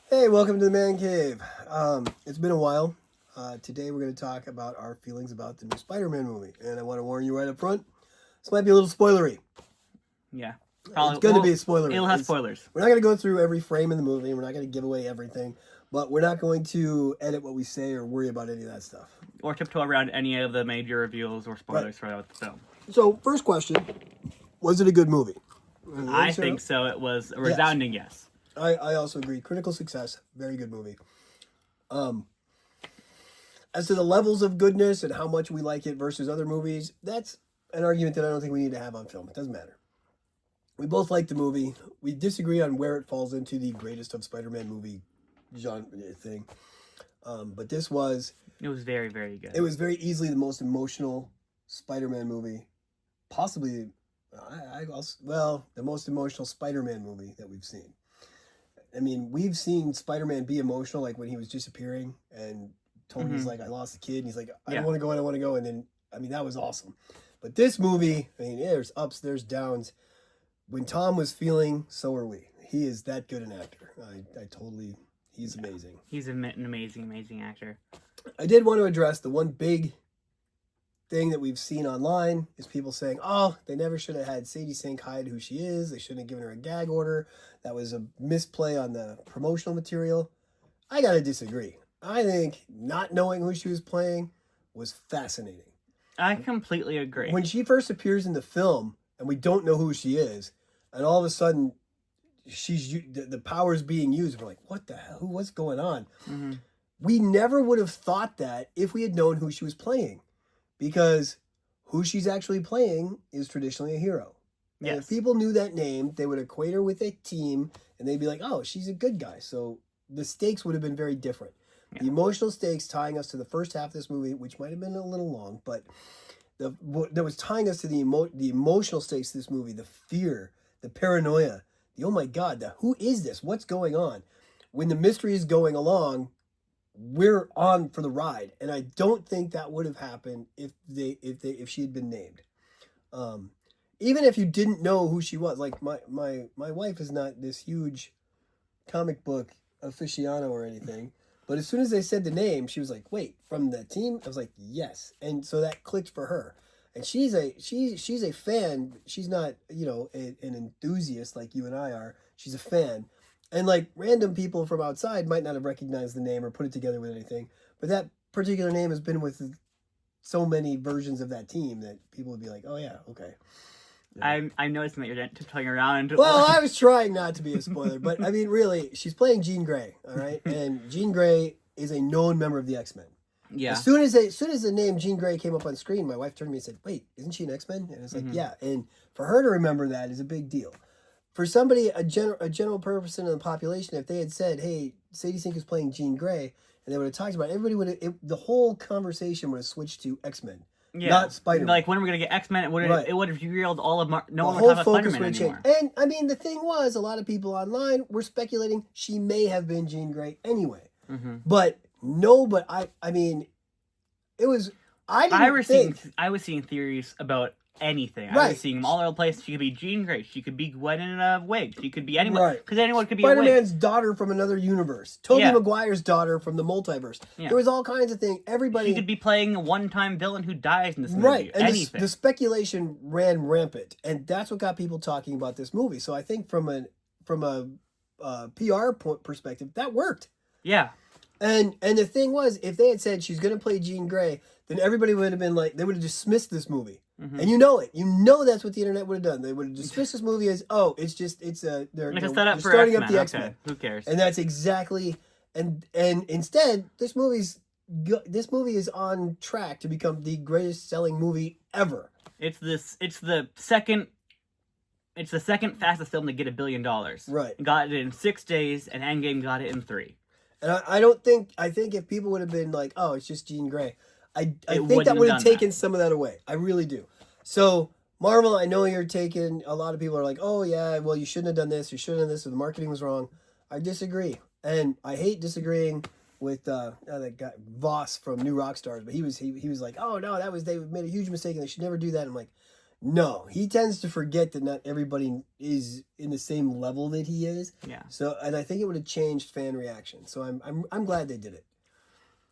Hey, welcome to the Man Cave. It's been a while. Today we're going to talk about our feelings about the new Spider-Man movie, and I want to warn you right up front. This might be a little spoilery. Yeah, It's probably. going to be Well, a spoilery. it'll have spoilers. We're not going to go through every frame in the movie. We're not going to give away everything, but we're not going to edit what we say or worry about any of that stuff. Or tiptoe around any of the major reveals or spoilers throughout the film. So, first question: was it a good movie? I think so. It was a resounding yes. I also agree. Critical success, very good movie. As to the levels of goodness and how much we like it versus other movies, that's an argument that I don't think we need to have on film. It doesn't matter. We both like the movie. We disagree on where it falls into the greatest of Spider-Man movie genre thing. But this was... It was very, very good. It was very easily the most emotional Spider-Man movie. Possibly, the most emotional Spider-Man movie that we've seen. I mean, we've seen Spider-Man be emotional, like when he was disappearing and Tony's like, I lost the kid. And he's like, I don't want to go, I don't want to go. And then, I mean, that was awesome. But this movie, I mean, there's ups, there's downs. When Tom was feeling, so are we. He is that good an actor. He's amazing. He's an amazing, amazing actor. I did want to address the one big thing that we've seen online is people saying, oh, they never should have had Sadie Sink hide who she is. They shouldn't have given her a gag order. That was a misplay on the promotional material. I got to disagree. I think not knowing who she was playing was fascinating. I completely agree. When she first appears in the film and we don't know who she is, and all of a sudden the power's being used, we're like, what the hell? What's going on? Mm-hmm. We never would have thought that if we had known who she was playing. Because who she's actually playing is traditionally a hero. Yes. And if people knew that name, they would equate her with a team, and they'd be like, oh, she's a good guy. So the stakes would have been very different. Yeah. The emotional stakes tying us to the first half of this movie, which might have been a little long, but that was tying us to the emotional stakes of this movie, the fear, the paranoia, the oh my God, who is this? What's going on? When the mystery is going along, we're on for the ride, and I don't think that would have happened if she had been named. Even if you didn't know who she was, like my wife is not this huge comic book aficionado or anything, but as soon as they said the name, she was like, "Wait, from the team?" I was like, "Yes," and so that clicked for her. And she's a fan. She's not an enthusiast like you and I are. She's a fan. And like random people from outside might not have recognized the name or put it together with anything, but that particular name has been with so many versions of that team that people would be like, "Oh yeah, okay." Yeah. I'm noticing that you're tiptoeing around. Well, I was trying not to be a spoiler, but I mean, really, she's playing Jean Grey, all right, and Jean Grey is a known member of the X-Men. Yeah. As soon as the name Jean Grey came up on screen, my wife turned to me and said, "Wait, isn't she an X-Men?" And it's like, yeah, and for her to remember that is a big deal. For somebody, a general person in the population, if they had said, "Hey, Sadie Sink is playing Jean Grey," and they would have talked about it, everybody would have, the whole conversation would have switched to X-Men, not Spider-Man. Like, when are we going to get X-Men? It would have derailed all of no one would talk about Spider-Man anymore. And, I mean, the thing was, a lot of people online were speculating she may have been Jean Grey anyway. Mm-hmm. But, I mean, it was, I was seeing theories about anything. I was seeing them all over the place. She could be Jean Grey. She could be Gwen in a wig. She could be anyone. Because anyone could be Spider-Man's daughter from another universe. Tobey Maguire's daughter from the multiverse. Yeah. There was all kinds of things. Everybody. She could be playing a one-time villain who dies in this movie. Right. And the speculation ran rampant. And that's what got people talking about this movie. So I think from a PR perspective, that worked. Yeah. And the thing was, if they had said she's going to play Jean Grey, then everybody would have been like, they would have dismissed this movie. Mm-hmm. And you know it. You know that's what the internet would have done. They would have dismissed this movie as, they're starting up the X-Men. Who cares? And that's exactly, and instead, this movie is on track to become the greatest selling movie ever. It's the second fastest film to get $1 billion. Right. It got it in 6 days, and Endgame got it in 3. And I think if people would have been like, oh, it's just Jean Grey, I think that would have taken some of that away. I really do. So, Marvel, I know you're taking, a lot of people are like, oh yeah, well, you shouldn't have done this, you shouldn't have done this, or the marketing was wrong. I disagree. And I hate disagreeing with that guy, Voss from New Rockstars, but he was like, oh no, they made a huge mistake and they should never do that. I'm like, No, he tends to forget that not everybody is in the same level that he is. Yeah. So, and I think it would have changed fan reaction. So I'm glad they did it.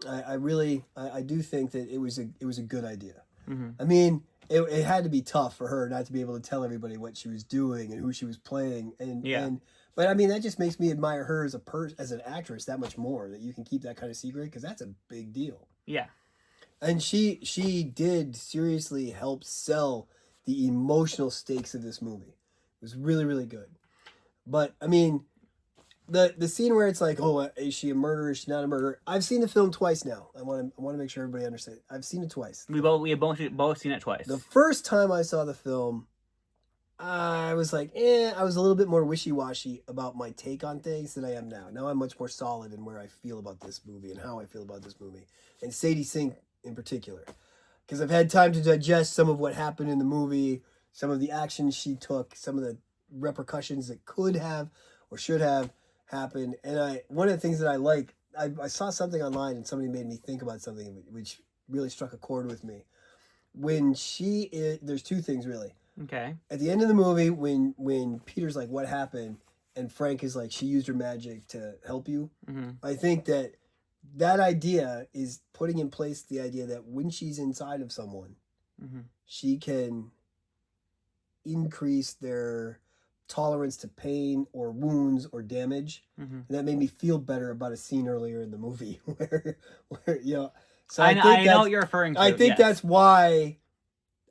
I really do think that it was a good idea. Mm-hmm. I mean, it had to be tough for her not to be able to tell everybody what she was doing and who she was playing, but I mean that just makes me admire her as an actress that much more, that you can keep that kind of secret, because that's a big deal. Yeah. And she did seriously help sell the emotional stakes of this movie. It was really, really good. But I mean, the scene where it's like, oh, is she a murderer? Is she not a murderer? I've seen the film twice now. I want to make sure everybody understands. I've seen it twice. We have both seen it twice. The first time I saw the film, I was like, I was a little bit more wishy-washy about my take on things than I am now. Now I'm much more solid in where I feel about this movie and how I feel about this movie. And Sadie Sink in particular. Because I've had time to digest some of what happened in the movie, some of the actions she took, some of the repercussions that could have or should have happened. And one of the things that I like, I saw something online and somebody made me think about something which really struck a chord with me. When there's two things really. Okay. At the end of the movie, when Peter's like, what happened? And Frank is like, she used her magic to help you. Mm-hmm. I think that idea is putting in place the idea that when she's inside of someone, mm-hmm. she can increase their tolerance to pain or wounds or damage. Mm-hmm. And that made me feel better about a scene earlier in the movie where so I know what you're referring to. I think that's why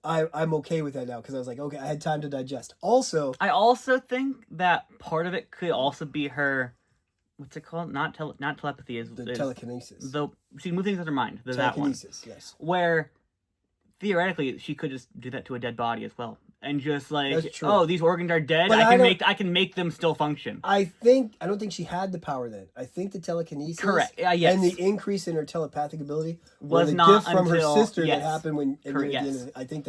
I'm okay with that now, because I was like, okay, I had time to digest. Also, I also think that part of it could also be her, what's it called? Not telepathy. Is telekinesis. She can move things with her mind. Telekinesis, that one. Yes. Where theoretically she could just do that to a dead body as well, and just like, oh, these organs are dead. But I can make them still function. I don't think she had the power then. I think the telekinesis, correct, yes, and the increase in her telepathic ability was the not gift from until, her sister yes, that happened when. Correct, yes. Yes. The end of I think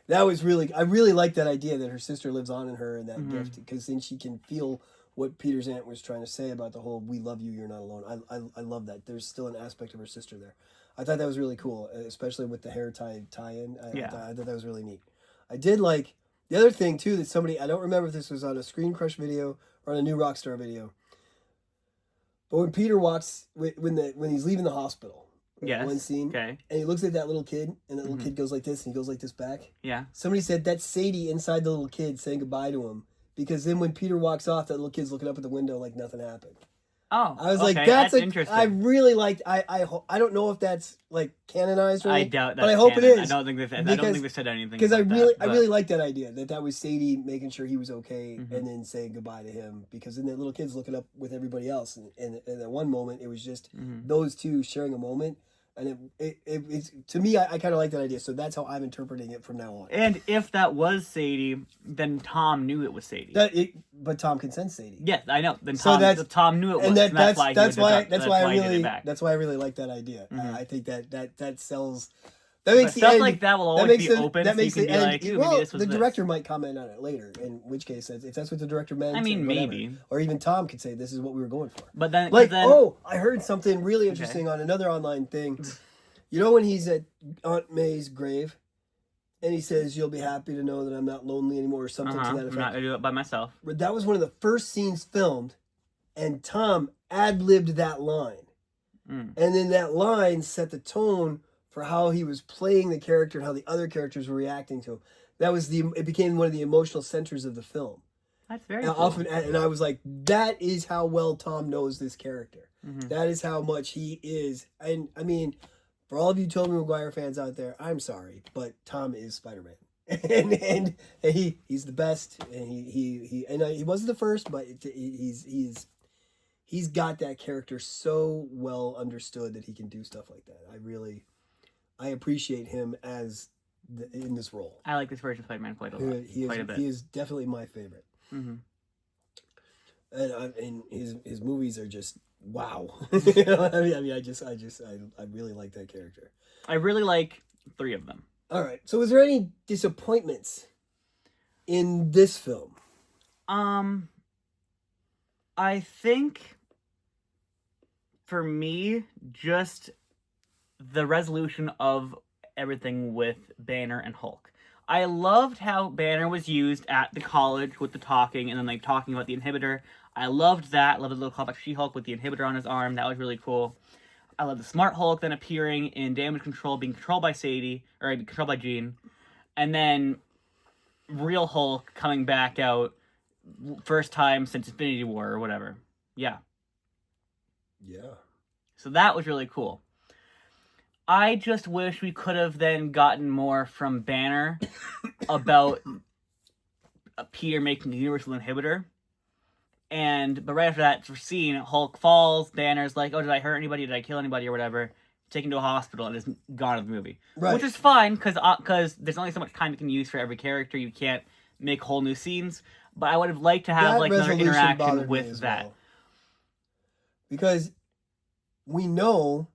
that was really. I really like that idea that her sister lives on in her, and that mm-hmm. gift, because then she can feel what Peter's aunt was trying to say about the whole "we love you, you're not alone." I love that. There's still an aspect of her sister there. I thought that was really cool, especially with the hair tie-in. I thought that was really neat. I did like the other thing too, that somebody, I don't remember if this was on a Screen Crush video or on a New Rockstar video, but when Peter walks when he's leaving the hospital, yes, one scene, okay, and he looks at that little kid, and that little mm-hmm. kid goes like this, and he goes like this back. Yeah. Somebody said that's Sadie inside the little kid saying goodbye to him, because then when Peter walks off, that little kid's looking up at the window like nothing happened. Oh, I was like, that's interesting. I really liked. I don't know if that's like canonized or anything, I doubt that. But I hope canon. it is. I don't think they said anything. Because I really like that idea that was Sadie making sure he was okay, mm-hmm. and then saying goodbye to him, because then that little kid's looking up with everybody else, and at one moment it was just mm-hmm. those two sharing a moment. And it's to me, I kind of like that idea. So that's how I'm interpreting it from now on. And if that was Sadie, then Tom knew it was Sadie. But Tom can sense Sadie. Yes, I know. Then Tom knew it was. And that's why I really like that idea. Mm-hmm. I think that sells. That makes stuff like that will always be open. That makes so you can be like, well, maybe this was the director might comment on it later. In which case, if that's what the director meant, I mean, maybe, or even Tom could say, "This is what we were going for." But then, I heard something really interesting on another online thing. You know, when he's at Aunt May's grave, and he says, "You'll be happy to know that I'm not lonely anymore," or something to that effect. I'm not gonna do it by myself. But that was one of the first scenes filmed, and Tom ad-libbed that line, and then that line set the tone for how he was playing the character and how the other characters were reacting to him. It became one of the emotional centers of the film. That's very cool. And I was like, that is how well Tom knows this character. Mm-hmm. That is how much he is. And I mean, for all of you Tobey Maguire fans out there, I'm sorry, but Tom is Spider-Man. and he's the best. And he wasn't the first, but he's got that character so well understood that he can do stuff like that. I appreciate him in this role. I like this version of Spider-Man quite a lot. Quite a bit. He is definitely my favorite. Mm-hmm. And his movies are just wow. I really like that character. I really like 3 of them. All right. So, was there any disappointments in this film? I think for me, just the resolution of everything with Banner and Hulk. I loved how Banner was used at the college with the talking, and then like talking about the Inhibitor. I loved that. I loved the little callback She-Hulk with the Inhibitor on his arm. That was really cool. I love the Smart Hulk then appearing in Damage Control, being controlled by Sadie, or controlled by Jean. And then Real Hulk coming back out first time since Infinity War or whatever. Yeah. Yeah. So that was really cool. I just wish we could have then gotten more from Banner about Peter making the Universal Inhibitor. But right after that, we're seeing Hulk falls, Banner's like, oh, did I hurt anybody? Did I kill anybody or whatever? Taken to a hospital and is gone of the movie. Right. Which is fine, because there's only so much time you can use for every character. You can't make whole new scenes. But I would have liked to have like another interaction with that. Well. Because we know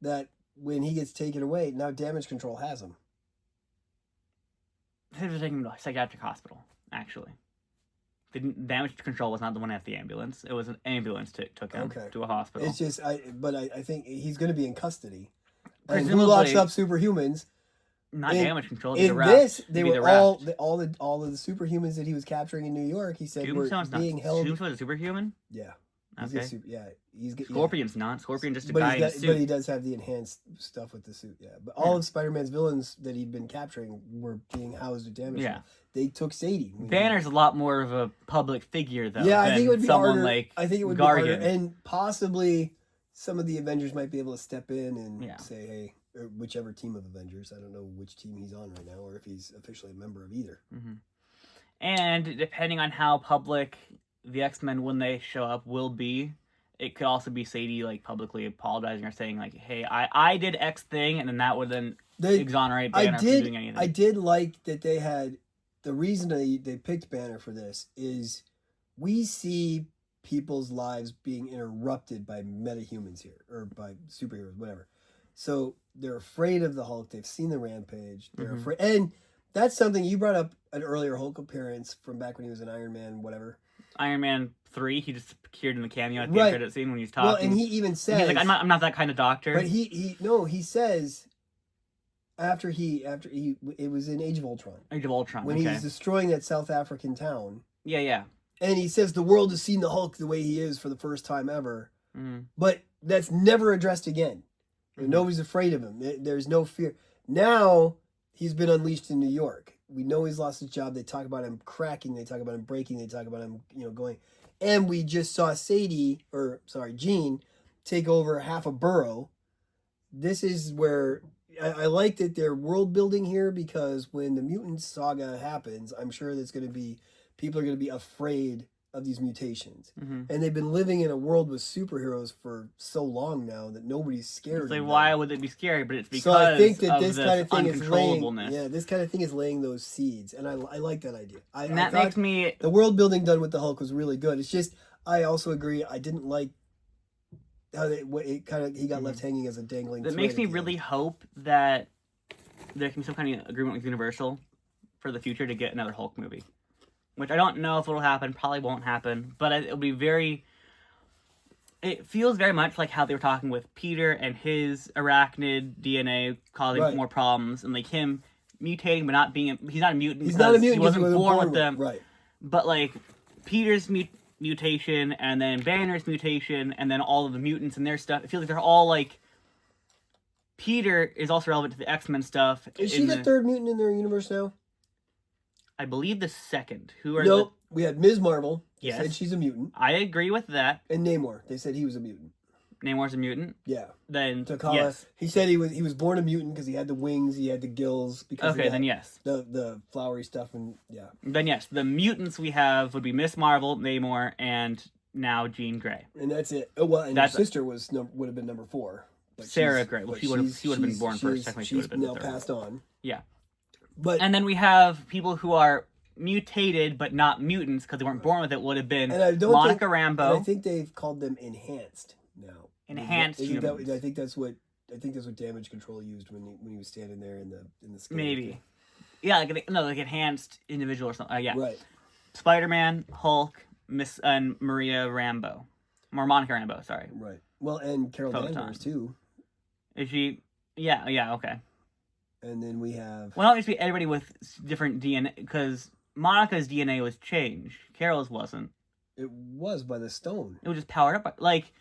that when he gets taken away, now Damage Control has him. They were taking him to a psychiatric hospital, actually. The Damage Control was not the one at the ambulance. It was an ambulance took him to a hospital. It's just, I think he's going to be in custody. And who locks up superhumans? Not Damage Control. In this, they were all of the superhumans that he was capturing in New York. He said were being held. Tombstone's a superhuman. Yeah. He's Scorpion's not. Scorpion just a guy in a suit. But he does have the enhanced stuff with the suit. Yeah. But all of Spider-Man's villains that he'd been capturing were being housed at Damage. Yeah. They took Sadie. Banner's a lot more of a public figure, though. Yeah, I think it would be harder. Like I think it would be harder, and possibly some of the Avengers might be able to step in and say, "Hey," or whichever team of Avengers. I don't know which team he's on right now, or if he's officially a member of either. Mm-hmm. And depending on how public the X-Men, when they show up, will be, it could also be Sadie like publicly apologizing or saying like, "Hey, I did X thing," and then that would then exonerate Banner from doing anything. I did like that they had. The reason they picked Banner for this is we see people's lives being interrupted by metahumans here, or by superheroes, whatever. So they're afraid of the Hulk. They've seen the Rampage. They're afraid. And that's something you brought up an earlier Hulk appearance from back when he was in Iron Man, whatever. Iron Man 3, he just appeared in the cameo at the end credit scene when he's talking. Well, and he even says... He's like, I'm not that kind of doctor. But he says... After it was in Age of Ultron. Age of Ultron, when he's destroying that South African town. Yeah. And he says the world has seen the Hulk the way he is for the first time ever. But that's never addressed again. Nobody's afraid of him. There's no fear. Now, he's been unleashed in New York. We know he's lost his job. They talk about him cracking. They talk about him breaking. They talk about him, going. And we just saw Jean take over half a borough. This is where... I like that they're world building here, because when the mutant saga happens, I'm sure there's going to be people are going to be afraid of these mutations, and they've been living in a world with superheroes for so long now that nobody's scared. It's like, why would it be scary? But it's because so I think that this kind of thing is this kind of thing is laying those seeds, and I like that idea. And that makes me the world building done with the Hulk was really good. It's just I also agree I didn't like. How he got left hanging as a dangling. That makes me really hope that there can be some kind of agreement with Universal for the future to get another Hulk movie, which I don't know if it'll happen. Probably won't happen, but it'll be very. It feels very much like how they were talking with Peter and his arachnid DNA causing more problems, and like him mutating but not being. He's not a mutant. He's not a mutant. He wasn't born with them. Right. But like Peter's mutation, and then Banner's mutation, and then all of the mutants and their stuff. It feels like they're all like... Peter is also relevant to the X-Men stuff. Is she the third mutant in their universe now? I believe the second. We had Ms. Marvel. Yes. Said she's a mutant. I agree with that. And Namor. They said he was a mutant. Namor's a mutant? Yeah. Then, T'Challa, yes. He said he was born a mutant because he had the wings, he had the gills. Because okay, then yes. The flowery stuff, and yeah. Then yes, the mutants we have would be Miss Marvel, Namor, and now Jean Grey. And that's it. Oh, well, and her sister would have been number 4. Sarah Grey. Well, she would have been born first. Technically, she would have been now passed on. Yeah. And then we have people who are mutated but not mutants because they weren't born with it. Would have been Monica Rambeau. I think they've called them enhanced now. Enhanced humans. I think that's what Damage Control used when he was standing there in the scale. Maybe. Yeah, like enhanced individual or something. Yeah. Right. Spider-Man, Hulk, and Maria Rambeau. Or Monica Rambeau, sorry. Right. Well, and Carol Danvers too. Is she? Yeah, okay. And then we have... Well, obviously everybody with different DNA, because Monica's DNA was changed. Carol's wasn't. It was by the stone. It was just powered up. Like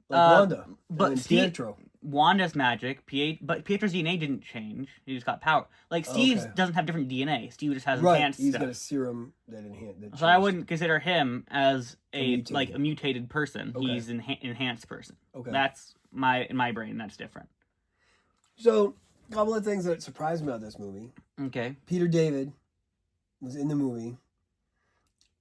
Wanda. But Pietro. Wanda's magic, but Pietro's DNA didn't change. He just got power. Like, Steve's doesn't have different DNA. Steve just has enhanced He's stuff. got a serum that enhanced. So I wouldn't consider him as a mutated person. Okay. He's an enhanced person. Okay. That's in my brain, that's different. So, a couple of things that surprised me about this movie. Okay. Peter David was in the movie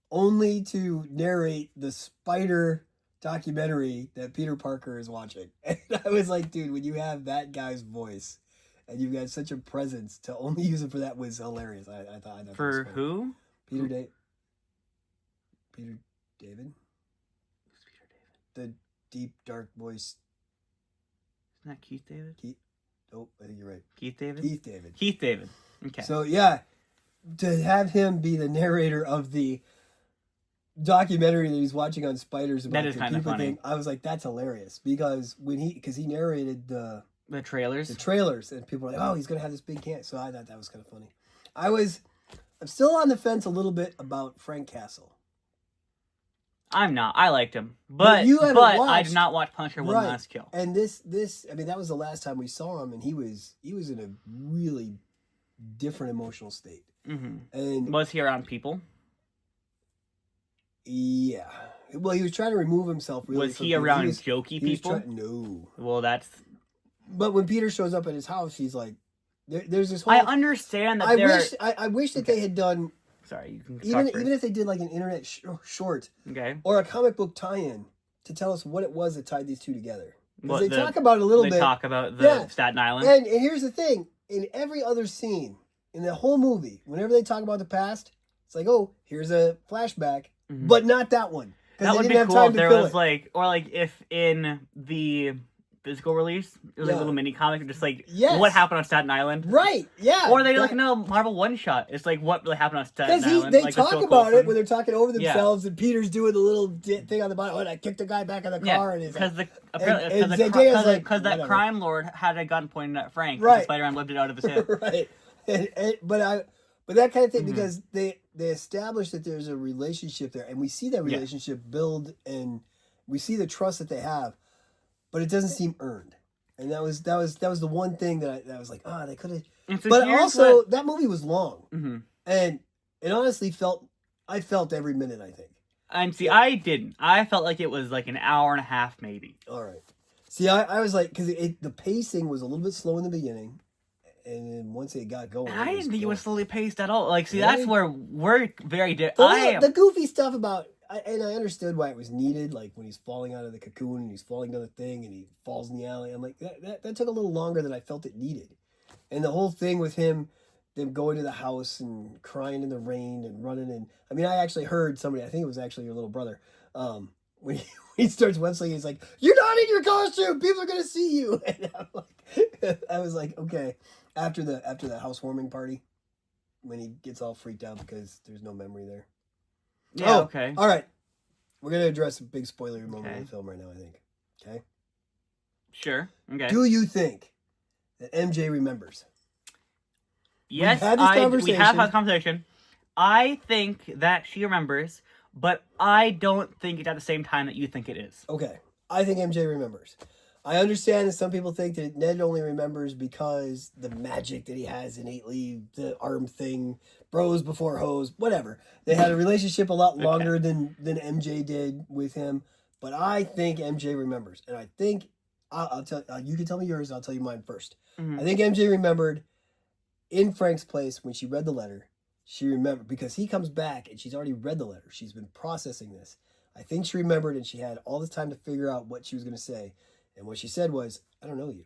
only to narrate the spider documentary that Peter Parker is watching. And I was like, dude, when you have that guy's voice and you've got such a presence, to only use it for that was hilarious. I thought For who? Peter David. Peter David? Who's Peter David? The deep, dark voice. Isn't that Keith David? Oh, I think you're right. Keith David? Keith David. Okay. So, yeah, to have him be the narrator of the documentary that he's watching on spiders about that is kind of funny. Thing, I was like, that's hilarious, because he narrated the trailers, and people were like, oh, he's gonna have this big can. So I thought that was kind of funny. I'm still on the fence a little bit about Frank Castle. I'm not. I liked him, but I did not watch Punisher One Last Kill. And this, I mean, that was the last time we saw him, and he was in a really different emotional state. Mm-hmm. And was he around people? Yeah. Well, he was trying to remove himself. Really, was he around jokey people? No. Well, that's. But when Peter shows up at his house, he's like, "There's this whole." I understand that. I wish that they had done. Sorry, you can. Even if they did like an internet short, okay, or a comic book tie-in to tell us what it was that tied these two together. Because they talk about it a little bit. They talk about the Staten Island. And here's the thing: in every other scene in the whole movie, whenever they talk about the past, it's like, oh, here's a flashback. Mm-hmm. But not that one. That would be cool if there was like, or like if in the physical release, it was like a little mini comic, just like what happened on Staten Island. Right, yeah. Or they did like another Marvel one shot. It's like what really happened on Staten Island. They talk about it when they're talking over themselves, and Peter's doing the little thing on the bottom. Oh, I kicked the guy back in the car, and he's because that crime lord had a gun pointed at Frank. Right, and Spider-Man whipped it out of his hip. Right, but that kind of thing, because they establish that there's a relationship there, and we see that relationship build, and we see the trust that they have, but it doesn't seem earned. And that was the one thing that I was like, they could have. So but also, that movie was long, and it honestly I felt every minute, I think. And see, I didn't. I felt like it was like an hour and a half, maybe. All right. See, I was like, because the pacing was a little bit slow in the beginning. And then once it got going, I didn't think it was slowly paced at all. Like, see, that's where we're very different. The goofy stuff about, and I understood why it was needed. Like when he's falling out of the cocoon and he's falling down the thing and he falls in the alley. I'm like, that took a little longer than I felt it needed. And the whole thing with them going to the house and crying in the rain and running. And I mean, I actually heard somebody. I think it was actually your little brother. When he starts websling, he's like, "You're not in your costume. People are gonna see you." And I was like, okay. After the housewarming party, when he gets all freaked out because there's no memory there. Yeah. Okay. All right. We're gonna address a big spoiler moment of the film right now, I think. Okay. Sure. Okay. Do you think that MJ remembers? Yes, we have had a conversation. I think that she remembers, but I don't think it's at the same time that you think it is. Okay. I think MJ remembers. I understand that some people think that Ned only remembers because the magic that he has innately, the arm thing, bros before hoes, whatever. They had a relationship a lot longer than MJ did with him. But I think MJ remembers. And I think, I'll tell you can tell me yours, I'll tell you mine first. Mm-hmm. I think MJ remembered in Frank's place when she read the letter. She remembered because he comes back and she's already read the letter. She's been processing this. I think she remembered, and she had all this time to figure out what she was going to say. And what she said was, "I don't know you.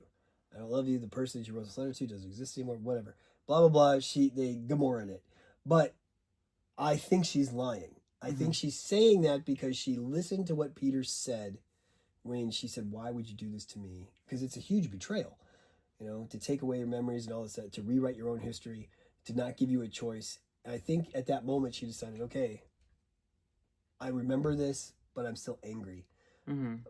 I don't love you. The person that you wrote this letter to doesn't exist anymore, whatever." Blah, blah, blah. They Gomorrah in it. But I think she's lying. I think she's saying that because she listened to what Peter said when she said, "Why would you do this to me?" Because it's a huge betrayal, to take away your memories and all this, to rewrite your own history, to not give you a choice. And I think at that moment she decided, okay, I remember this, but I'm still angry.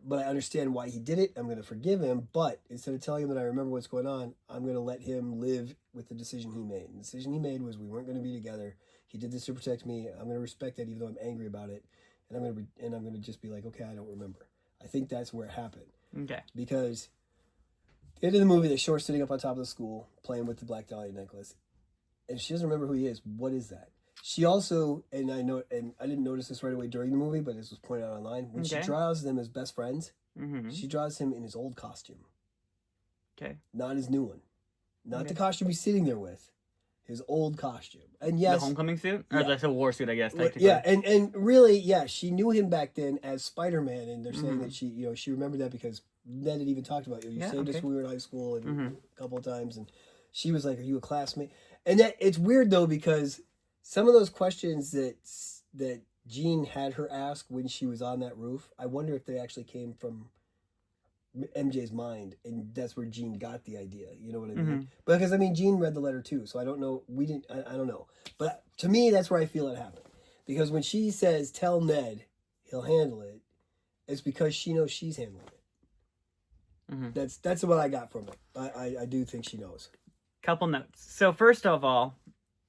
but I understand why he did it. I'm going to forgive him. But instead of telling him that I remember what's going on, I'm going to let him live with the decision he made. And the decision he made was we weren't going to be together. He did this to protect me. I'm going to respect that, even though I'm angry about it. And I'm going to just be like, okay, I don't remember. I think that's where it happened. Okay. Because at the end of the movie, they show her sitting up on top of the school playing with the Black Dahlia necklace, and she doesn't remember who he is. What is that? She also, and I didn't notice this right away during the movie, but this was pointed out online. When she draws them as best friends, she draws him in his old costume. Okay. Not his new one. Not the costume he's sitting there with. His old costume. And yes. The homecoming suit? Or the Civil War suit, I guess, technically. Yeah, and really, she knew him back then as Spider-Man, and they're saying that she remembered that because Ned had even talked about you saved us when we were in high school and a couple of times, and she was like, are you a classmate? And that it's weird though, because some of those questions that Jean had her ask when she was on that roof, I wonder if they actually came from MJ's mind, and that's where Jean got the idea. You know what I mean? Because Jean read the letter too, so I don't know. I don't know, but to me, that's where I feel it happened. Because when she says, "Tell Ned, he'll handle it," it's because she knows she's handling it. That's what I got from it. I do think she knows. Couple notes. So first of all,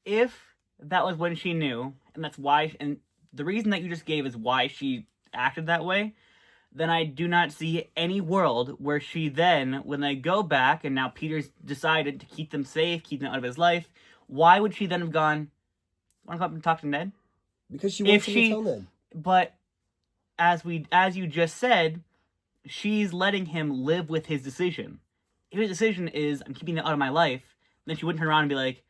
if that was when she knew, and that's why, and the reason that you just gave is why she acted that way, then I do not see any world where she then, when they go back, and now Peter's decided to keep them safe, keep them out of his life, why would she then have gone, want to come up and talk to Ned? Because she wants to tell Ned. But as you just said, she's letting him live with his decision. If his decision is, I'm keeping it out of my life, then she wouldn't turn around and be like,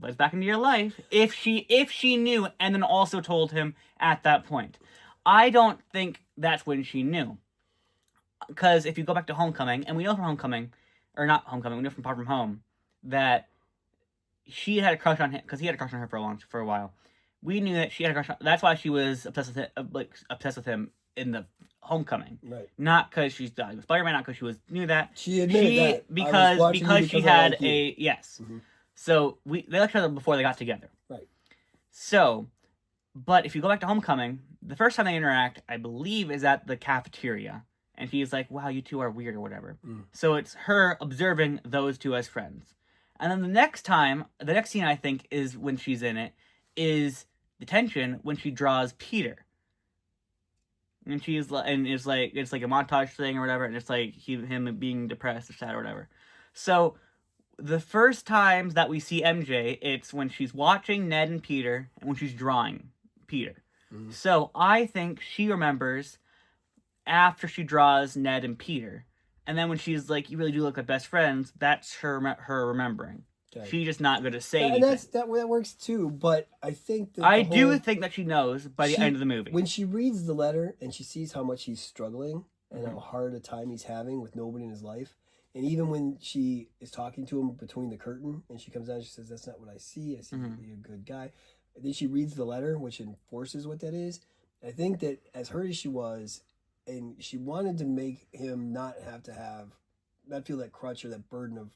let's back into your life. If she knew and then also told him at that point. I don't think that's when she knew. Because if you go back to Homecoming, and we know from Homecoming, or not Homecoming, we know from Far From Home, that she had a crush on him, because he had a crush on her for a while. We knew that she had a crush on, that's why she was obsessed with him in the Homecoming. Right. Not because she's Spider-Man, not because knew that. She admitted that. Because she had a, yes. So they liked each other before they got together. Right. So, but if you go back to Homecoming, the first time they interact, I believe, is at the cafeteria. And he's like, wow, you two are weird or whatever. So it's her observing those two as friends. And then the next scene I think is when she's in it, is detention when she draws Peter. And it's like a montage thing or whatever, and it's like him being depressed or sad or whatever. So the first times that we see MJ, it's when she's watching Ned and Peter, and when she's drawing Peter. So I think she remembers after she draws Ned and Peter, and then when she's like, "You really do look like best friends," that's her remembering. Okay. She's just not going to say anything. And that works too, but I think that I do think that she knows by the end of the movie. When she reads the letter and she sees how much he's struggling and how hard a time he's having with nobody in his life, and even when she is talking to him between the curtain and she comes out and she says, "That's not what I see. I see you're a good guy." And then she reads the letter, which enforces what that is. I think that as hurt as she was, and she wanted to make him not feel that crutch or that burden of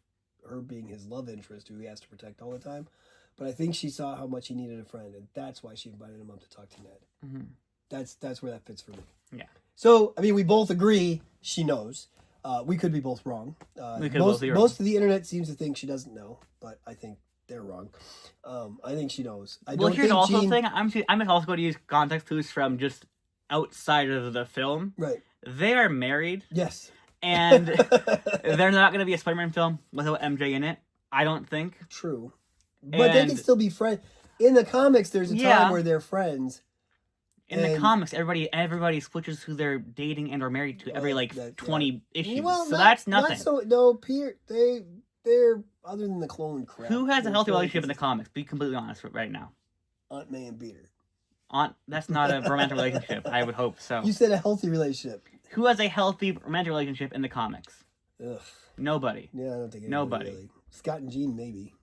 her being his love interest who he has to protect all the time. But I think she saw how much he needed a friend, and that's why she invited him up to talk to Ned. That's where that fits for me. Yeah. So, we both agree she knows. We could be both wrong. Most of the internet seems to think she doesn't know, but I think they're wrong. I think she knows. Here's also the thing. I'm also going to use context clues from just outside of the film. Right. They are married. Yes. And they're not going to be a Spider-Man film without MJ in it, I don't think. True. But they can still be friends. In the comics, there's a time where they're friends. In the comics, everybody switches who they're dating and or married to every 20 issues. Well, so that's nothing. Peter, they're other than the clone crap. Who has a healthy relationship in the comics? Be completely honest right now. Aunt May and Peter. That's not a romantic relationship. I would hope so. You said a healthy relationship. Who has a healthy romantic relationship in the comics? Ugh. Nobody. Yeah, I don't think nobody. Really. Scott and Jean, maybe.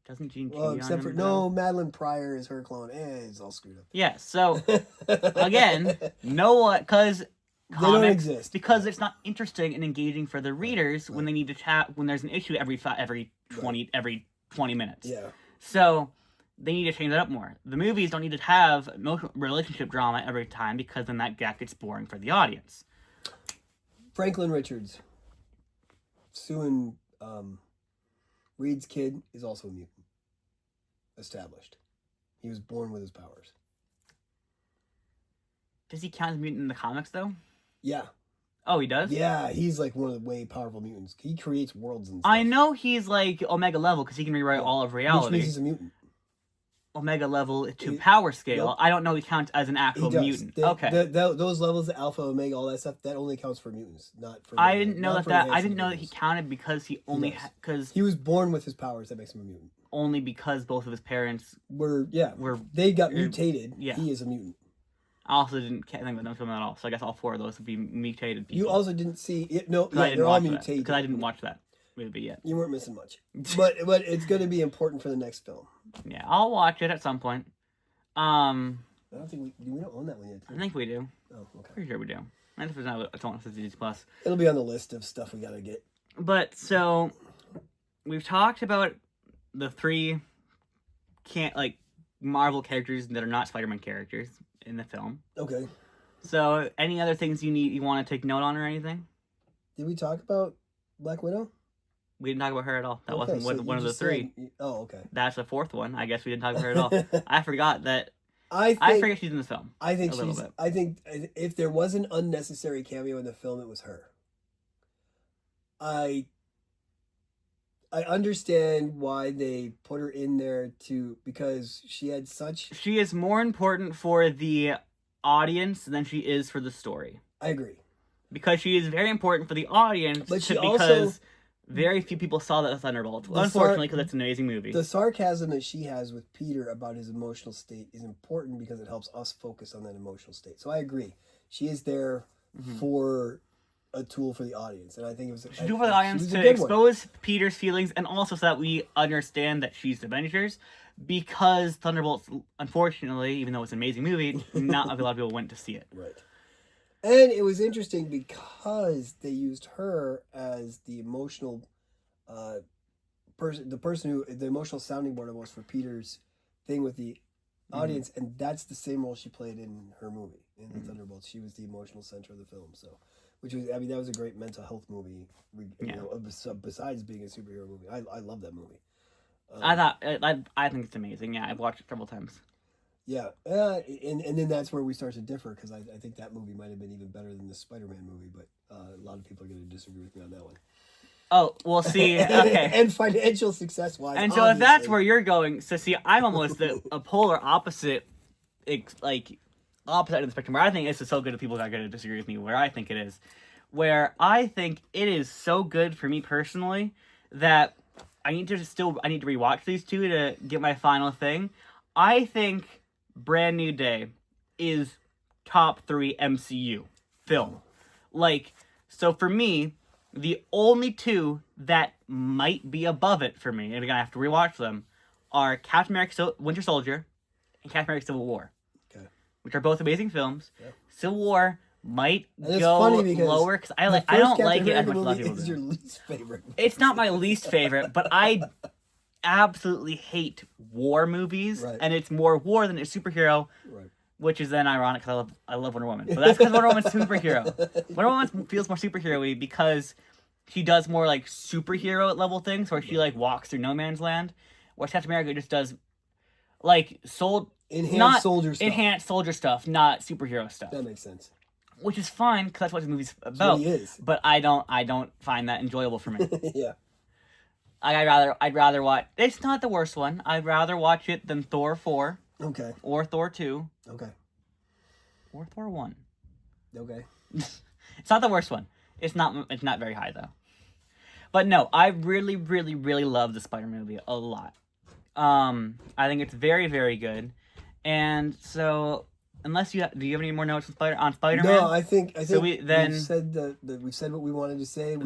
Doesn't Jean cheat except for Madeline Pryor is her clone. It's all screwed up. Yeah. So again, because they don't exist because it's not interesting and engaging for the readers when they need to chat when there's an issue every 20 minutes. Yeah. So they need to change that up more. The movies don't need to have emotional relationship drama every time because then that gets boring for the audience. Franklin Richards, Sue and Reed's kid, is also a mutant. Established. He was born with his powers. Does he count as a mutant in the comics, though? Yeah. Oh, he does? Yeah, he's like one of the way powerful mutants. He creates worlds and stuff. I know he's like Omega level because he can rewrite all of reality. Which means he's a mutant. Omega level to power scale. Yep. I don't know he counts as an actual mutant. Those levels, the alpha, omega, all that stuff, that only counts for mutants, not for. I didn't know I didn't know that he counted because he only because he was born with his powers. That makes him a mutant. Only because both of his parents were they got mutated. Yeah. He is a mutant. I also didn't think about them film at all, so I guess all four of those would be mutated people. You also didn't see it. No, yeah, they're all mutated because I didn't watch that movie yet. You weren't missing much, but it's going to be important for the next film. Yeah, I'll watch it at some point. I don't think we don't own that one yet. I think we do. Oh, okay. Pretty sure we do. I think it's not a Disney Plus. It'll be on the list of stuff we gotta get. But so we've talked about the three Marvel characters that are not Spider-Man characters in the film. Okay. So any other things you want to take note on or anything? Did we talk about Black Widow? We didn't talk about her at all. That wasn't one of the three. Okay. That's the fourth one. I guess we didn't talk about her at all. I forgot that. I forget she's in the film. I think if there was an unnecessary cameo in the film, it was her. I understand why they put her in there because she had such. She is more important for the audience than she is for the story. I agree. Because she is very important for the audience, because very few people saw that Thunderbolts. Unfortunately, because it's an amazing movie. The sarcasm that she has with Peter about his emotional state is important because it helps us focus on that emotional state. So I agree. She is there for a tool for the audience, and I think it was a tool for the audience to expose Peter's feelings, and also so that we understand that she's the Avengers. Because Thunderbolts, unfortunately, even though it's an amazing movie, not a lot of people went to see it. Right. And it was interesting because they used her as the emotional person, the emotional sounding board almost for Peter's thing with the audience, and that's the same role she played in her movie, in the Thunderbolts. She was the emotional center of the film, that was a great mental health movie, besides being a superhero movie. I love that movie. I think it's amazing. Yeah, I've watched it several times. Yeah, and then that's where we start to differ, because I think that movie might have been even better than the Spider-Man movie, but a lot of people are going to disagree with me on that one. Oh, we'll see. Okay. And financial success-wise, and so if that's where you're going, so see, I'm almost a polar opposite, opposite end of the spectrum, where I think this is so good that people are going to disagree with me, where I think it is. Where I think it is so good for me personally that I need to rewatch these two to get my final thing. I think Brand New Day is top 3 MCU film. So for me, the only two that might be above it for me, and we're gonna have to rewatch them, are Captain America Winter Soldier and Captain America Civil War. Okay. Which are both amazing films. Yep. Civil War might go lower because I don't like it as much as a lot of people do. It's your least favorite. It's not my least favorite, but I absolutely hate war movies, and it's more war than it's superhero, which is then ironic because I love Wonder Woman. But that's because Wonder Woman's a superhero. Wonder Woman feels more superhero-y because she does more superhero level things where she walks through no man's land, where Captain America just does enhanced soldier stuff, not superhero stuff. That makes sense. Which is fine because that's what the movie's about. But I don't find that enjoyable for me. Yeah. I'd rather watch. It's not the worst one. I'd rather watch it than Thor 4. Okay. Or Thor 2. Okay. Or Thor 1. Okay. It's not the worst one. It's not very high though. But no, I really, really, really love the Spider-Man movie a lot. I think it's very, very good. And so, unless do you have any more notes on Spider-Man? No, I think so we've said what we wanted to say.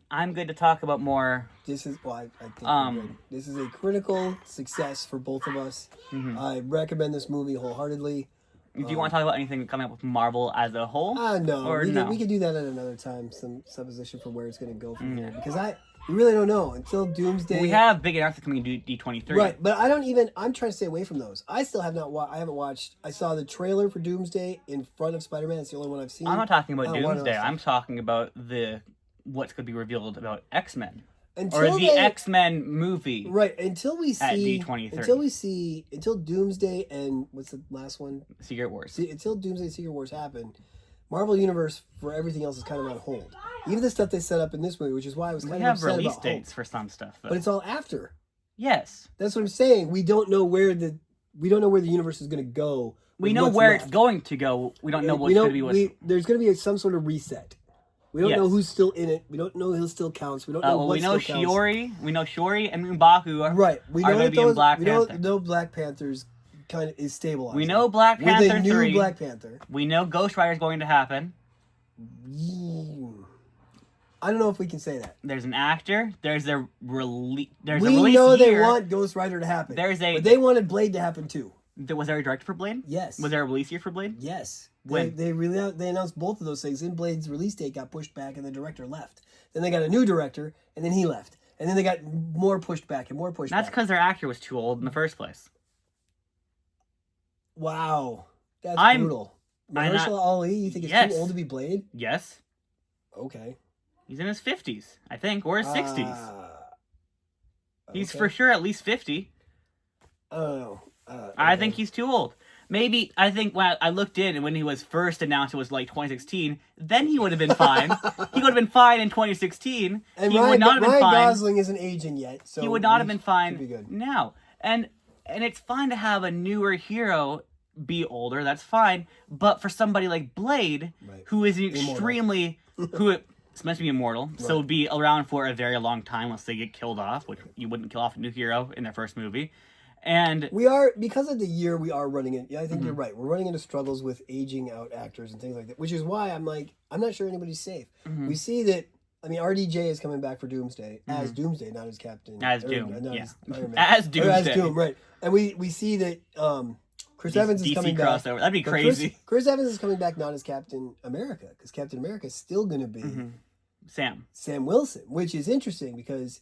I'm good to talk about more. This is I think this is a critical success for both of us. Mm-hmm. I recommend this movie wholeheartedly. Do you want to talk about anything coming up with Marvel as a whole? No. We can do that at another time. Some supposition for where it's going to go from here. Because We really don't know until Doomsday. We have big announcements coming in D23. Right, but I'm trying to stay away from those. I still have not I haven't watched. I saw the trailer for Doomsday in front of Spider-Man. It's the only one I've seen. I'm not talking about I don't wanna Doomsday. know I'm talking about what's going to be revealed about X-Men. Until Or the X-Men movie. Right, until we At see D23. Until Doomsday and what's the last one? Secret Wars. Until Doomsday and Secret Wars happen, Marvel Universe for everything else is kind of on hold. Even the stuff they set up in this movie, which is why I was kind We of have upset release about dates Hulk. for some stuff, though. But it's all after. Yes. That's what I'm saying. We don't know where the universe is going to go. We know where it's going to go. We don't know what's going to be. There's going to be some sort of reset. We don't know Yes. who's still in it. We don't know who still counts. We don't know what we know still counts. Shiori. We know Shiori and M'Baku are Right. We are know going to be in Black Panther. We know Black Panther's kind of is stabilized. We know Black Panther with a new 3. Black Panther. We know Ghost Rider is going to happen. I don't know if we can say that. There's an actor. There's a release. There's a We release know year. they want Ghost Rider to happen. But they wanted Blade to happen too. Was there a director for Blade? Yes. Was there a release year for Blade? Yes. When? They announced both of those things. Then Blade's release date got pushed back and the director left. Then they got a new director and then he left. And then they got more pushed back and more pushed That's back. because their actor was too old in the first place. Wow. That's I'm brutal. Mahershala Ali, you think he's Yes. too old to be Blade? Yes. Okay. He's in his 50s, I think, or his 60s. He's okay. for sure at least 50. I don't know. I Okay. think he's too old. Maybe, I think when I looked in and when he was first announced it was like 2016, then he would have been fine. He would have been fine in 2016. And he Ryan, would not have been Ryan fine. Gosling isn't aging yet, so He would not have he been fine should be good. now. And it's fine to have a newer hero be older, that's fine. But for somebody like Blade, Right. who is Immortal. extremely it's meant to be immortal, so would be around for a very long time unless they get killed off, which you wouldn't kill off a new hero in their first movie. And We are, because of the year we are running in, yeah, I think you're Mm-hmm. right. We're running into struggles with aging out actors and things like that, which is why I'm like, I'm not sure anybody's safe. Mm-hmm. We see that, I mean, RDJ is coming back for Doomsday, as Doomsday, not as Captain. As or, Doom, not yeah. as Iron Man. As Or Doomsday. as Doom, right. And we see that Chris Evans is DC coming back. crossover. That'd be But crazy. Chris Evans is coming back not as Captain America, because Captain America is still going to be Sam. Sam Wilson, which is interesting because,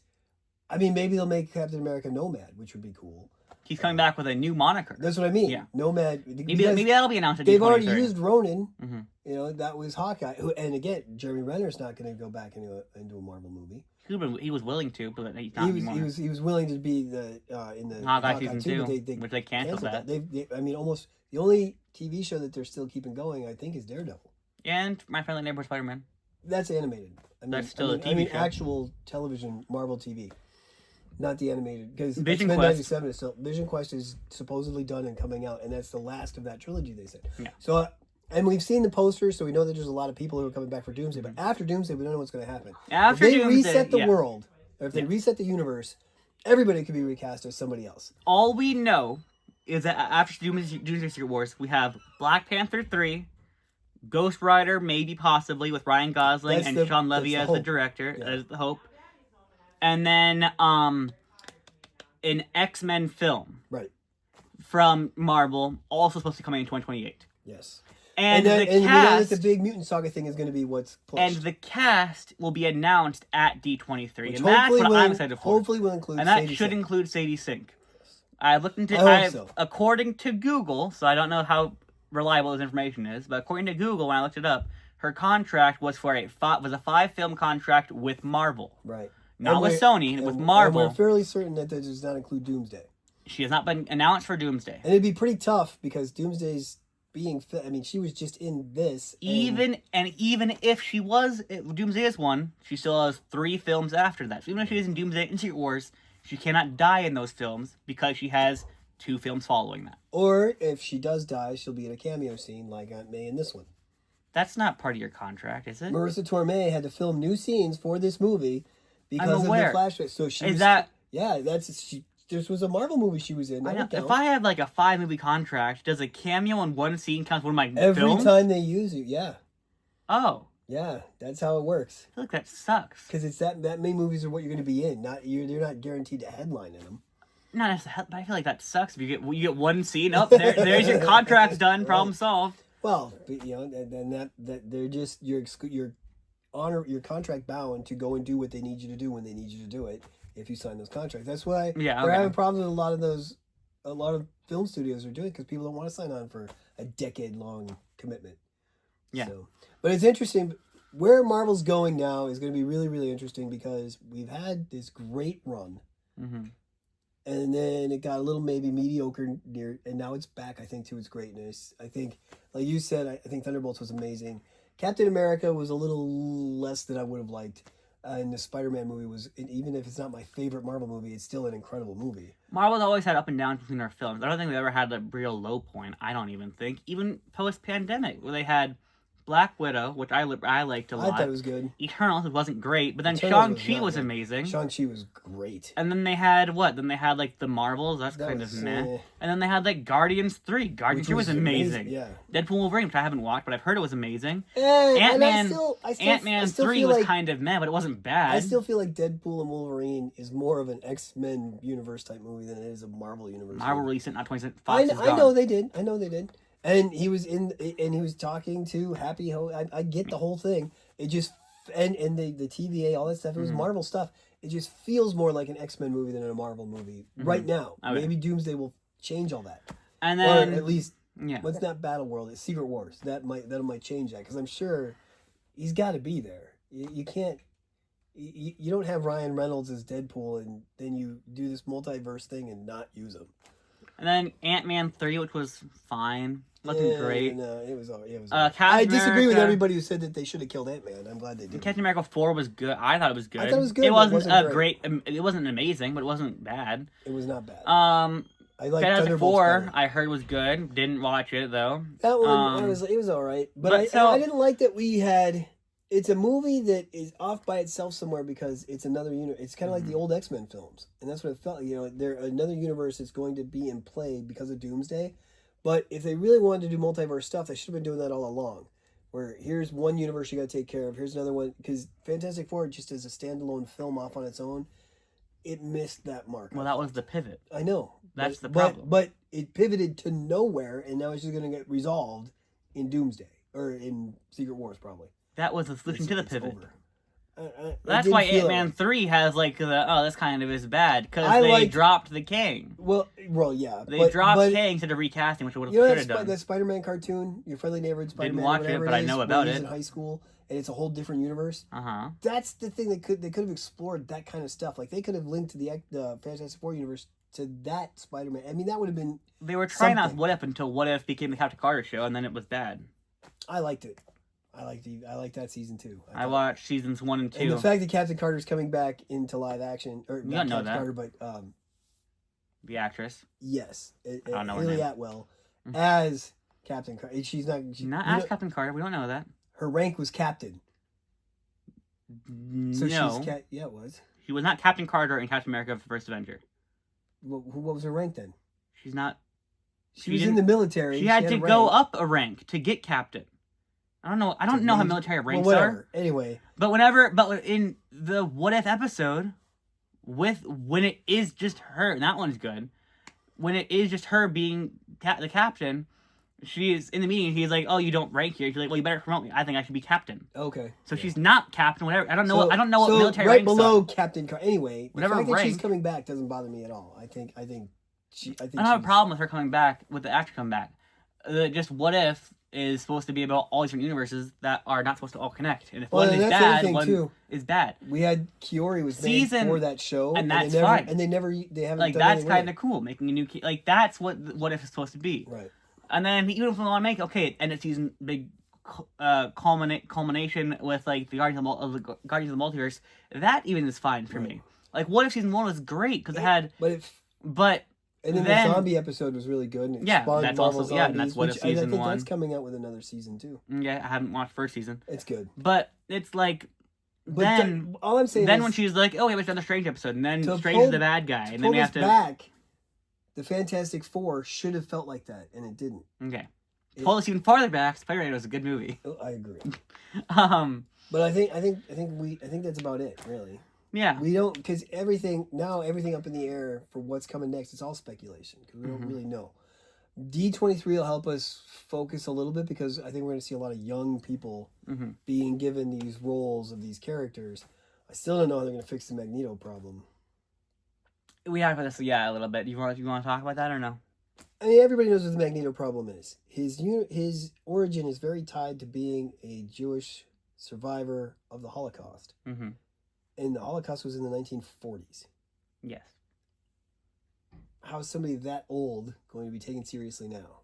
I mean, maybe they'll make Captain America Nomad, which would be cool. He's coming back with a new moniker. That's what I mean. Yeah. Nomad. Maybe that'll be announced at They've D23. already used Ronin. Mhm. You know, that was Hawkeye. Who, and again, Jeremy Renner's not going to go back into a Marvel movie. He was willing to, but he's not He was, anymore. he was willing to be in the Hawkeye season 2, but which they canceled that. I mean, almost the only TV show that they're still keeping going, I think, is Daredevil. And My Friendly Neighbor Spider-Man. That's animated. That's still a I mean, TV show. actual television Marvel TV, not the animated. Because Vision X-Men Quest. 97 is still Vision Quest is supposedly done and coming out, and that's the last of that trilogy. They said. Yeah. So, and we've seen the posters, so we know that there's a lot of people who are coming back for Doomsday. But after Doomsday, we don't know what's going to happen. After if they Doomsday, reset the yeah. world, or if they reset the universe, everybody could be recast as somebody else. All we know is that after Doomsday Secret Wars, we have Black Panther 3, Ghost Rider, maybe possibly with Ryan Gosling That's and the- Sean Levy that's as the the hope. director, Yeah. as the hope. And then an X-Men film Right. from Marvel, also supposed to come in 2028. Yes. And then, the and we know cast that the big mutant saga thing is going to be what's pushed. and the cast will be announced at D23, Which and that's hopefully what will- I'm excited for. Hopefully, will include. And that Sadie should Sink. include Sadie Sink. I looked into I hope so. according to Google, so I don't know how reliable this information is, but according to Google, when I looked it up, her contract was for a 5-film contract with Marvel, Right. not And with we're- Sony, with and Marvel. we're fairly certain that that does not include Doomsday. She has not been announced for Doomsday. And it'd be pretty tough because Doomsday's being. I mean, she was just in this. and- Even if she was, Doomsday is one, she still has 3 films after that. So even if she is in Doomsday and Secret Wars, she cannot die in those films because she has 2 films following that. Or if she does die, she'll be in a cameo scene like Aunt May in this one. That's not part of your contract, is it? Marissa Tomei had to film new scenes for this movie because of aware. the flashback. So she Is was, that Yeah, that's she. This was a Marvel movie she was in. I That know, would count. if I have like a 5-movie contract, does a cameo in one scene count as one of my Every films? time they use you, yeah, Oh, yeah, that's how it works. I feel like that sucks. Because it's that many movies are what you're going to be in. You're not guaranteed to headline in them. Not necessarily, but I feel like that sucks if you get one scene up there's your contract's done, problem solved. Well, but, you know, and that they're just you're honor your contract bound to go and do what they need you to do when they need you to do it if you sign those contracts. That's why they're having problems with a lot of film studios are doing because people don't want to sign on for a decade-long commitment. Yeah. So, but it's interesting. Where Marvel's going now is going to be really, really interesting because we've had this great run. Mm-hmm. And then it got a little maybe mediocre near, and now it's back, I think, to its greatness. I think, like you said, I think Thunderbolts was amazing. Captain America was a little less than I would have liked. And the Spider-Man movie was, even if it's not my favorite Marvel movie, it's still an incredible movie. Marvel's always had up and downs between their films. I don't think they ever had a real low point. I don't even think. Even post-pandemic, where they had Black Widow, which I liked a lot. I thought it was good. Eternals, it wasn't great, but then Eternals Shang-Chi was amazing. Shang-Chi was great. And then they had what? Then they had like the Marvels. That's That kind was, of meh. And then they had like Guardians 3. Guardians 3 was amazing. Yeah. Deadpool Wolverine, which I haven't watched, but I've heard it was amazing. Ant-Man 3 was kind of meh, but it wasn't bad. I still feel like Deadpool and Wolverine is more of an X-Men universe type movie than it is a Marvel universe. Marvel released it, not 20 I know they did. And he was talking to Happy I get the whole thing. It just and the TVA, all that stuff. It was Marvel stuff. It just feels more like an X-Men movie than a Marvel movie right now. Okay. Maybe Doomsday will change all that, and then or at least what's not Battle World? It's Secret Wars. That might change that because I'm sure he's got to be there. You can't. You don't have Ryan Reynolds as Deadpool and then you do this multiverse thing and not use him. And then Ant-Man 3, which was fine. Wasn't great. No, it was. I disagree with everybody who said that they should have killed Ant-Man. I'm glad they did. Captain America 4 was good. I thought it was good. I thought it was good. It wasn't great. It wasn't amazing, but it wasn't bad. It was not bad. I like Fantastic Four. I heard was good. Didn't watch it though. That one, it was all right. But I didn't like that we had. It's a movie that is off by itself somewhere because it's another universe. It's kind of like the old X-Men films, and that's what it felt. They're another universe that's going to be in play because of Doomsday. But if they really wanted to do multiverse stuff, they should have been doing that all along. Where here's one universe you got to take care of. Here's another one because Fantastic Four just as a standalone film off on its own, it missed that mark. Well, that was the pivot. I know. That's the problem. But it pivoted to nowhere, and now it's just going to get resolved in Doomsday or in Secret Wars, probably. That was the solution to the pivot. That's why Ant-Man 3 has like this kind of is bad because they dropped the Kang. Well, yeah. They dropped Kang instead of recasting, which would have done. That Spider-Man cartoon, Your Friendly Neighborhood Spider-Man. Didn't watch it, but I know about it. In high school, and it's a whole different universe. That's the thing they could have explored that kind of stuff. Like they could have linked to the Fantastic Four universe to that Spider-Man. I mean, that would have been. They were trying out What If until What If became the Captain Carter show, and then it was bad. I liked it. I liked that season too. I watched seasons 1 and 2. And the fact that Captain Carter's coming back into live action, or you not know Captain that. Carter, but the actress. Yes, I don't know her Haley name. Atwell as Captain Carter. She's not as Captain Carter. We don't know that. Her rank was captain. So no. It was. She was not Captain Carter in Captain America: First Avenger. What was her rank then? She's not. She was in the military. She had to go up a rank to get captain. I don't know. I don't know how military ranks are. Anyway, but in the What If episode, when it is just her, that one's good. When it is just her being the captain, she is in the meeting. He's like, "Oh, you don't rank here." She's like, "Well, you better promote me. I think I should be captain." Okay. So she's not captain. Whatever. I don't know. I don't know what military right ranks below are. Captain Carter. Anyway, whatever the fact rank, that she's coming back doesn't bother me at all. I think. I don't have a problem with her coming back, with the actor coming back. Just What If is supposed to be about all different universes that are not supposed to all connect. And if one is bad, one is bad. We had Kiori was made for that show. And that's fine. And they haven't like, done that's kind of cool, making a new... Like, that's what If is supposed to be. Right. And then, even if we want to make, end of season, big culmination with, like, the Guardians of the Multiverse, that even is fine for me. Like, What If season 1 was great, because it had... And then the zombie episode was really good. And it spawned that's Marvel also zombies, and that's What If season 1. I think that's coming out with another season too. Yeah, I haven't watched first season. It's good, but it's like all I'm saying then is, when she's like, "Oh, we have another Strange episode," and then Strange is the bad guy, and then we have to back. The Fantastic Four should have felt like that, and it didn't. Okay, pull us even farther back. Spider-Man was a good movie. I agree. But I think that's about it, really. Yeah. We don't, because everything up in the air for what's coming next, it's all speculation because we don't really know. D23 will help us focus a little bit because I think we're going to see a lot of young people Mm-hmm. being given these roles of these characters. I still don't know how they're going to fix the Magneto problem. We talked about this, a little bit. You want to talk about that or no? I mean, everybody knows what the Magneto problem is. His origin is very tied to being a Jewish survivor of the Holocaust. Mm-hmm. And the Holocaust was in the 1940s. Yes. How is somebody that old going to be taken seriously now?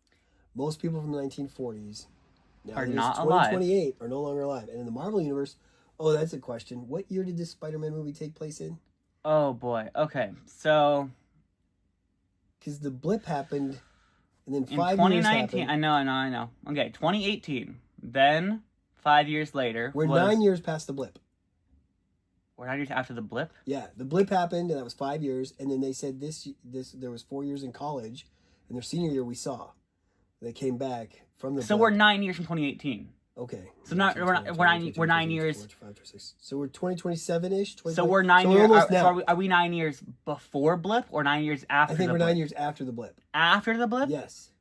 Most people from the 1940s now Are that not it's alive. 2028 are no longer alive. And in the Marvel Universe, that's a question. What year did this Spider-Man movie take place in? Oh, boy. Okay, so... Because the blip happened, and then in 5 years 2019... happened. I know. Okay, 2018. Then, 5 years later... We're 9 years past the blip. We're 9 years after the blip? Yeah, the blip happened, and that was 5 years. And then they said this there was 4 years in college, and their senior year we saw. They came back from the So blip. we're 9 years from 2018. Okay. So we're 9 years. So we're 2027-ish? So we're 9 years. almost now. So are we 9 years before blip or 9 years after I think the we're blip? 9 years after the blip. After the blip? Yes.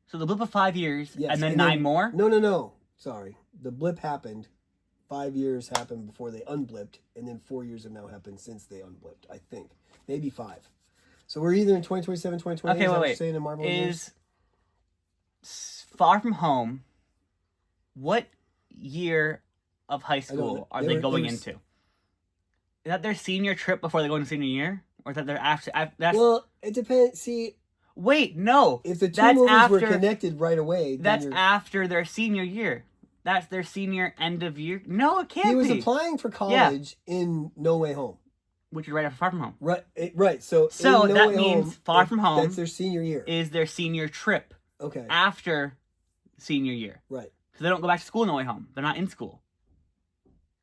So the blip of 5 years, Yes. and then 9 more? No. Sorry. The blip happened. 5 years happened before they unblipped, and then 4 years have now happened since they unblipped, I think. Maybe 5. So we're either in 2027, 2028. Okay, wait. Saying in Marvel Is Far From Home, what year of high school are they going into? Is that their senior trip before they go into senior year? Or is that their after? Well, it depends. See, wait, no. if the two That's movies were after- connected right away, then That's you're... after their senior year. That's their senior end of year. No, it can't He was be. applying for college in No Way Home. Which is right after Far From Home. Right. So in No that Way means Home, Far From Home that's their senior year. is their senior trip Okay. after senior year. Right. So they don't go back to school in No Way Home. They're not in school.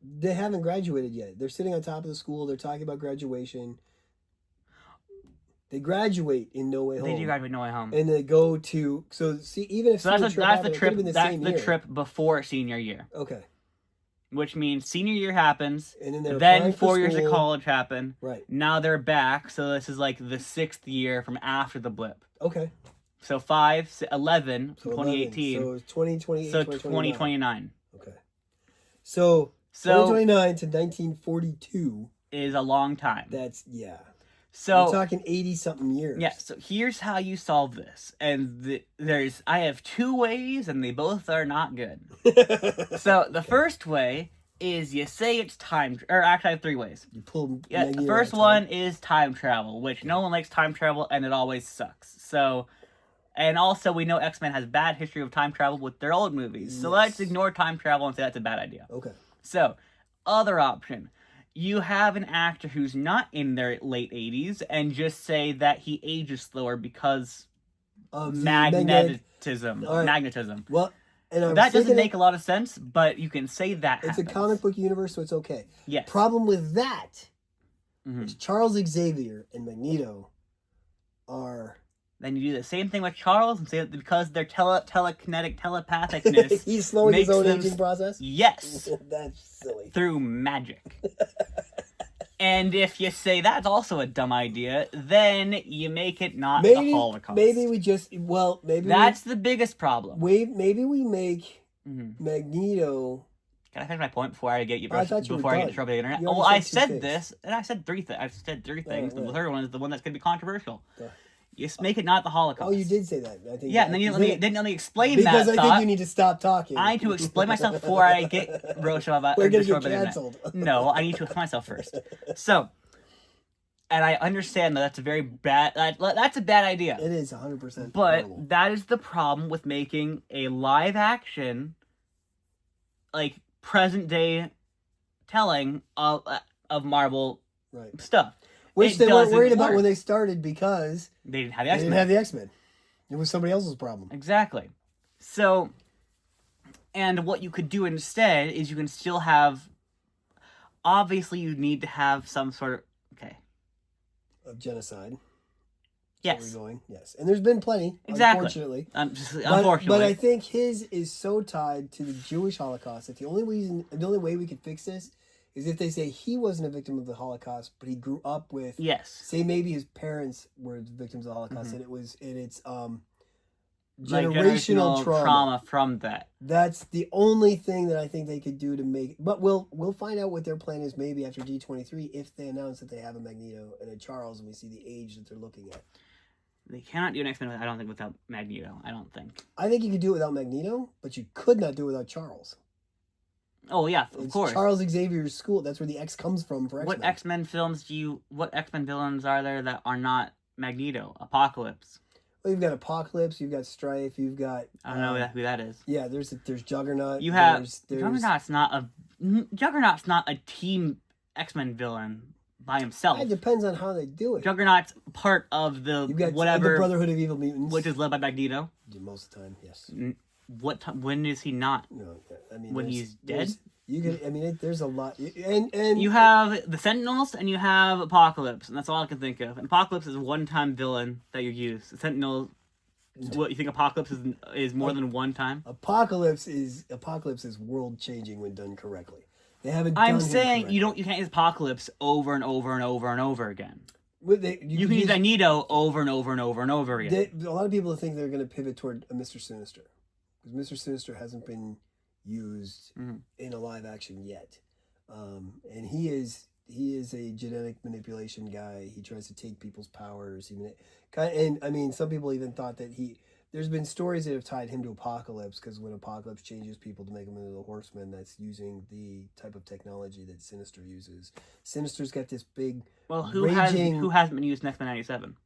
They haven't graduated yet. They're sitting on top of the school. They're talking about graduation. They graduate in No Way Home. They do graduate No Way Home. And they go to... So, see, even if So that's the happened, it could trip. have been the That's same the year. trip before senior year, Okay. which means senior year happens. And then they're Then applying for 4 years of school. college happen. Right. Now they're back. So this is like the 6th year from after the blip. Okay. So 11 So from 11. 2018. So it's 2028, So 2029. 2029 Okay. So, So 2029 to 1942, is a long time. that's, yeah. So We're talking 80-something years. yeah, so here's how you solve this. And I have 2 ways, and they both are not good. So the first way is you say it's time, or actually I have 3 ways. You pull Yeah, the Magneto first out of one time. is time travel, which no one likes time travel, and it always sucks. So, and also we know X-Men has bad history of time travel with their old movies. So let's Yes. ignore time travel and say that's a bad idea. Okay. So, other option. You have an actor who's not in their late 80s and just say that he ages slower because Of the magnetism. All right. Magnetism. Well, and I was That doesn't thinking make a lot of sense, but you can say that it's happens. a comic book universe, so it's okay. Yes. Problem with that Mhm. is Charles Xavier and Magneto are... Then you do the same thing with Charles and say that because their telekinetic telepathicness He's slowing his makes own them aging process? yes, That's silly. through magic. And if you say that's also a dumb idea, then you make it not the Holocaust. Maybe we just... Well, maybe That's the biggest problem. maybe we make Mhm. Magneto... Can I finish my point before I get you? I thought you were before I get done. interrupted on the internet. You Well, already I said 2 said things. this, and I said 3 things. I said 3 things. right. The third one is the one that's going to be controversial. Yeah. You just make it not the Holocaust. Oh, you did say that. I think. Yeah, and then you didn't let me explain because that I thought. think you need to stop talking. I need to explain myself before I get roasted about. We're gonna destroyed get by the internet. canceled. No, I need to explain myself first. So, and I understand that that's a very bad. That's a bad idea. It is 100%. But horrible. that is the problem with making a live action, like present day telling of Marvel Right. stuff. Which it they weren't doesn't worried about work. when they started because They didn't have the they X-Men. didn't have the X-Men. It was somebody else's problem. Exactly. So, and what you could do instead is you can still have. Obviously, you need to have some sort of Of genocide. yes, Where we're going. Yes. And there's been plenty, Exactly. unfortunately. unfortunately. But I think his is so tied to the Jewish Holocaust that the only way we could fix this is if they say he wasn't a victim of the Holocaust, but he grew up with yes, say maybe his parents were victims of the Holocaust Mhm. and it's generational trauma from that. That's the only thing that I think they could do to make. But we'll find out what their plan is maybe after D23 if they announce that they have a Magneto and a Charles, and we see the age that they're looking at. They cannot do an X-Men, I don't think, without Magneto. I don't think. I think you could do it without Magneto, but you could not do it without Charles. Oh yeah, of course. Charles Xavier's school. That's where the X comes from for X-Men. What X-Men films what X-Men villains are there that are not Magneto? Apocalypse. Well, you've got Apocalypse, you've got Strife, you've got... I don't know who that is. Yeah, there's Juggernaut. You have... Juggernaut's not a team X-Men villain by himself. It depends on how they do it. Juggernaut's part of the you've got whatever... the Brotherhood of Evil Mutants. Which is led by Magneto. Most of the time, yes. When is he not? No, I mean... When he's dead? There's a lot... And you have the Sentinels and you have Apocalypse, and that's all I can think of. And Apocalypse is a one-time villain that you use. The Sentinels... What, you think Apocalypse is more than one time? Apocalypse is world-changing when done correctly. They haven't. I'm saying you can't use Apocalypse over and over and over and over again. You can use Magneto over and over and over and over again. A lot of people think they're going to pivot toward a Mr. Sinister, because Mr. Sinister hasn't been used in a live action yet, and he is a genetic manipulation guy. He tries to take people's powers, some people even thought that there's been stories that have tied him to Apocalypse, because when Apocalypse changes people to make them into the Horsemen, that's using the type of technology that Sinister uses. Sinister's got this big who hasn't been used in X-Men 97?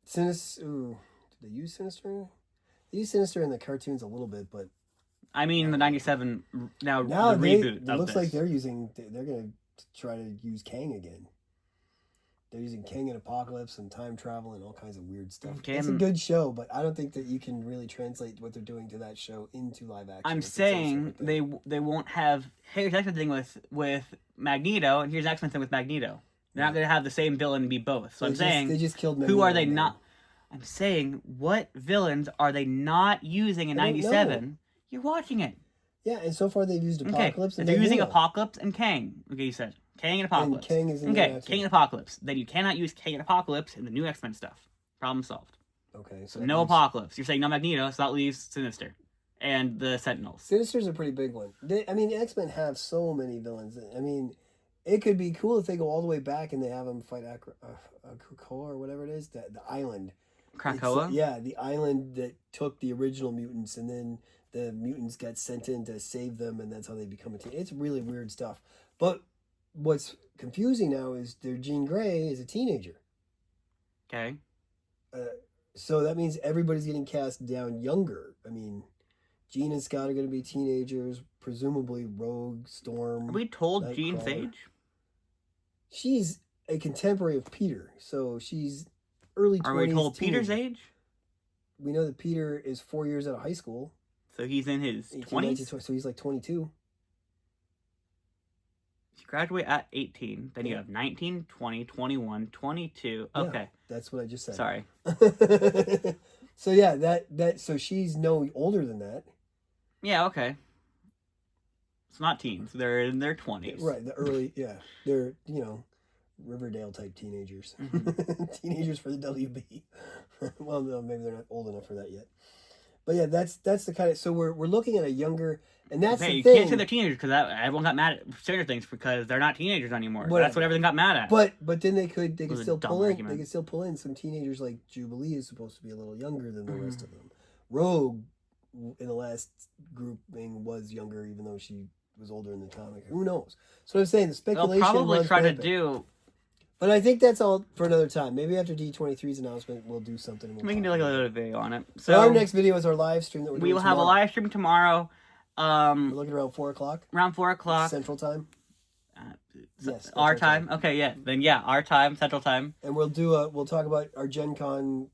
Sinister. Ooh, did they use Sinister? They use Sinister in the cartoons a little bit, but I mean the 97 now the reboot. It looks like they're going to try to use Kang again. They're using Kang and Apocalypse and time travel and all kinds of weird stuff. It's a good show, but I don't think that you can really translate what they're doing to that show into live action. I'm saying they won't have... Here's X-Men thing with Magneto, and here's X-Men thing with Magneto. They're not going to have the same villain be both. So I'm saying... They just killed Magneto. Who are they not... I'm saying, what villains are they not using in 97? You're watching it. Yeah, and so far they've used Apocalypse and they're using Apocalypse and Kang. Okay, you said. Kang and Apocalypse. And Kang is in Kang and Apocalypse. Then you cannot use Kang and Apocalypse in the new X-Men stuff. Problem solved. Okay, so no Apocalypse. You're saying no Magneto, so that leaves Sinister. And the Sentinels. Sinister's a pretty big one. The X-Men have so many villains. It could be cool if they go all the way back and they have them fight Krakoa or whatever it is. The island. Krakoa? Yeah, the island that took the original mutants, and then the mutants got sent in to save them, and that's how they become a team. It's really weird stuff. But what's confusing now is their Jean Grey is a teenager. Okay. So that means everybody's getting cast down younger. Jean and Scott are going to be teenagers, presumably Rogue, Storm. Are we told Jean's age? She's a contemporary of Peter, so she's early 20s. Are we told Peter's age? We know that Peter is 4 years out of high school. So he's in his 20s? So he's like 22. You graduate at 18. Then you have 19, 20, 21, 22. Okay. Yeah, that's what I just said. Sorry. So yeah, so she's no older than that. Yeah, okay. It's not teens. They're in their 20s. Right, they're, Riverdale type teenagers. Mm-hmm. Teenagers for the WB. Well, no, maybe they're not old enough for that yet. But yeah, that's the kind of... So we're looking at a younger... And that's the thing. You can't say they're teenagers because everyone got mad at Stranger Things because they're not teenagers anymore. That's what everything got mad at. But then they could still pull in. They could still pull in some teenagers. Like Jubilee is supposed to be a little younger than the rest of them. Rogue, in the last grouping, was younger, even though she was older in the comic. Who knows? So I'm saying the speculation. They'll probably try to do. But I think that's all for another time. Maybe after D23's announcement, we'll do something. We can do like a little video on it. So our next video is our live stream that we're doing. We will have a live stream tomorrow. We're looking around 4 o'clock. Around 4 o'clock Central Time. Yes, our time. Okay, yeah. Then our time, Central Time. And we'll talk about our Gen Con.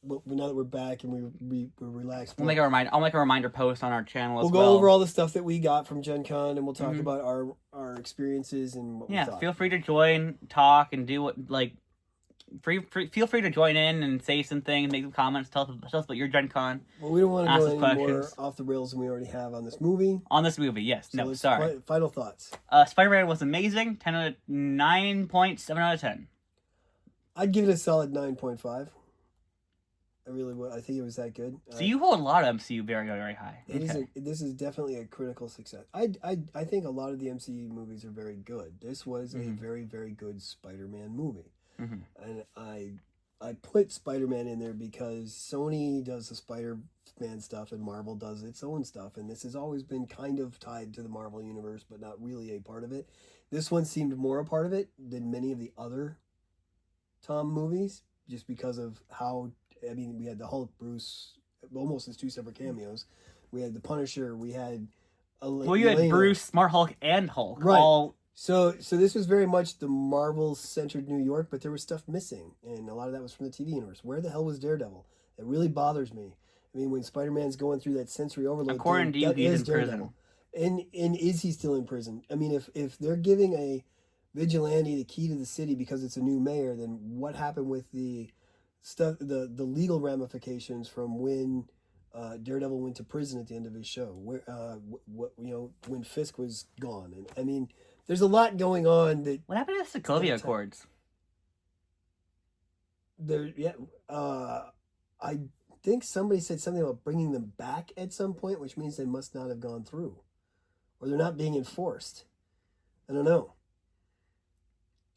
Now that we're back and we're relaxed. We'll make a reminder. I'll make a reminder post on our channel as well. We'll go over all the stuff that we got from Gen Con, and we'll talk about our experiences and what we thought. Feel free to join, talk, and do what feel free to join in and say something, make some comments, tell us about your Gen Con. Well, we don't want to go any more off the rails than we already have on this movie. On this movie, yes. So sorry. Final thoughts. Spider-Man was amazing. 9.7 out of 10. I'd give it a solid 9.5. I think it was that good. So you hold a lot of MCU very, very high. This is definitely a critical success. I think a lot of the MCU movies are very good. This was a very, very good Spider-Man movie. And I put Spider-Man in there because Sony does the Spider-Man stuff and Marvel does its own stuff. And this has always been kind of tied to the Marvel universe, but not really a part of it. This one seemed more a part of it than many of the other Tom movies, just because of how, I mean, we had the Hulk, Bruce, almost as two separate cameos. We had the Punisher, we had you had Bruce, Smart Hulk, and Hulk. Right. All... So this was very much the Marvel-centered New York, but there was stuff missing, and a lot of that was from the TV universe. Where the hell was Daredevil? It really bothers me. I mean, when Spider-Man's going through that sensory overload, according to you, he's in prison. And is he still in prison? I mean, if they're giving a vigilante the key to the city because it's a new mayor, then what happened with the stuff, the legal ramifications from when Daredevil went to prison at the end of his show, where when Fisk was gone, and I mean, there's a lot going on. What happened to the Sokovia Accords? I think somebody said something about bringing them back at some point, which means they must not have gone through, or they're not being enforced. I don't know.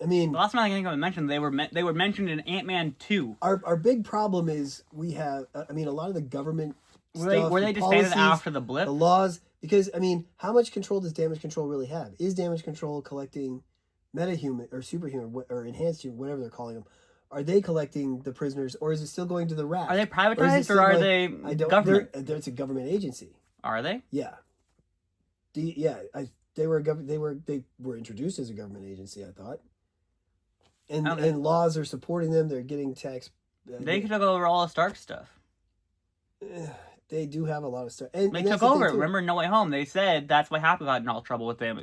I mean, the last time I think I mentioned, they were mentioned in Ant-Man 2. Our big problem is we have, I mean, a lot of the government stuff, were they disbanded after the blip? The laws, because, I mean, how much control does Damage Control really have? Is Damage Control collecting metahuman or superhuman or enhanced human, whatever they're calling them? Are they collecting the prisoners, or is it still going to the rack? Are they privatized, or are they government? It's a government agency. Are they? Yeah. They were introduced as a government agency, I thought. And laws are supporting them. They're getting tax. They took over all the Stark stuff. They do have a lot of stuff. And they took over. Remember No Way Home? They said that's why Happy got in all trouble with them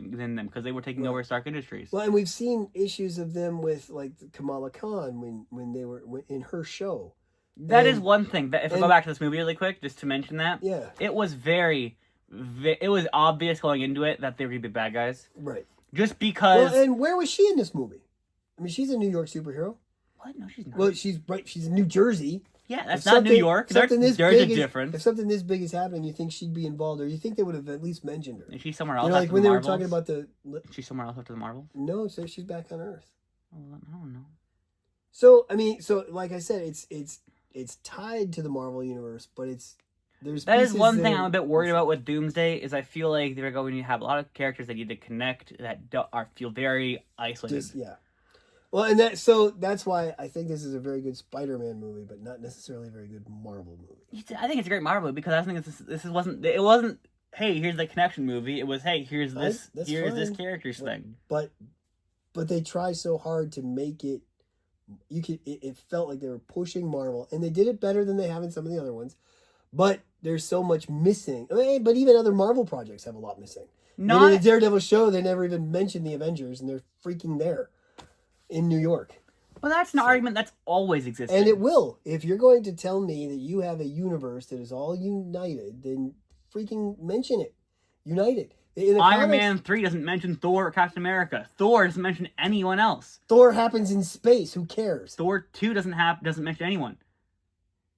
because they were taking over Stark Industries. Well, and we've seen issues of them with like Kamala Khan when they were in her show. That is one thing. If we go back to this movie really quick, just to mention that, it was it was obvious going into it that they were going to be bad guys. Right. Just because. Well, and where was she in this movie? I mean, she's a New York superhero. What? No, she's not. Well, she's in New Jersey. Yeah, that's not New York. There's a difference. If something this big is happening, you think she'd be involved, or you think they would have at least mentioned her. Is she somewhere else? Like when they were talking about She's somewhere else after the Marvels? No, so she's back on Earth. Oh, I don't know. So I mean, like I said, it's tied to the Marvel universe, but that is one thing I'm a bit worried about with Doomsday. Is I feel like they're going to have a lot of characters that need to connect that feel very isolated. Well, and that's why I think this is a very good Spider-Man movie, but not necessarily a very good Marvel movie. I think it's a great Marvel movie because I think it wasn't. Hey, here's the connection movie. It was, hey, here's this character's thing. But they try so hard to make it. It felt like they were pushing Marvel, and they did it better than they have in some of the other ones. But there's so much missing. But even other Marvel projects have a lot missing. In the Daredevil show, they never even mentioned the Avengers, and they're freaking there. In New York. Well, that's an argument that's always existed. And it will. If you're going to tell me that you have a universe that is all united, then freaking mention it. United. Iron Man 3 doesn't mention Thor or Captain America. Thor doesn't mention anyone else. Thor happens in space. Who cares? Thor 2 doesn't mention anyone.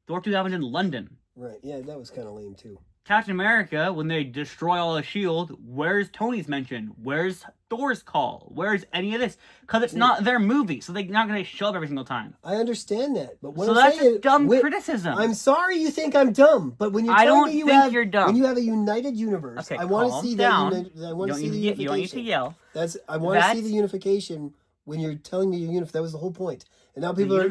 Thor 2 happens in London. Right. Yeah, that was kind of lame too. Captain America, when they destroy all the S.H.I.E.L.D., where's Tony's mention? Where's Thor's call? Where's any of this? Because it's not their movie, so they're not going to show up every single time. I understand that, but what that's a dumb criticism. I'm sorry you think I'm dumb, but when you're telling me you're dumb. When you have a united universe, I want to see that. I want to see the unification. You don't need to yell. I want to see the unification. When you're telling me you're unified, that was the whole point. And now people are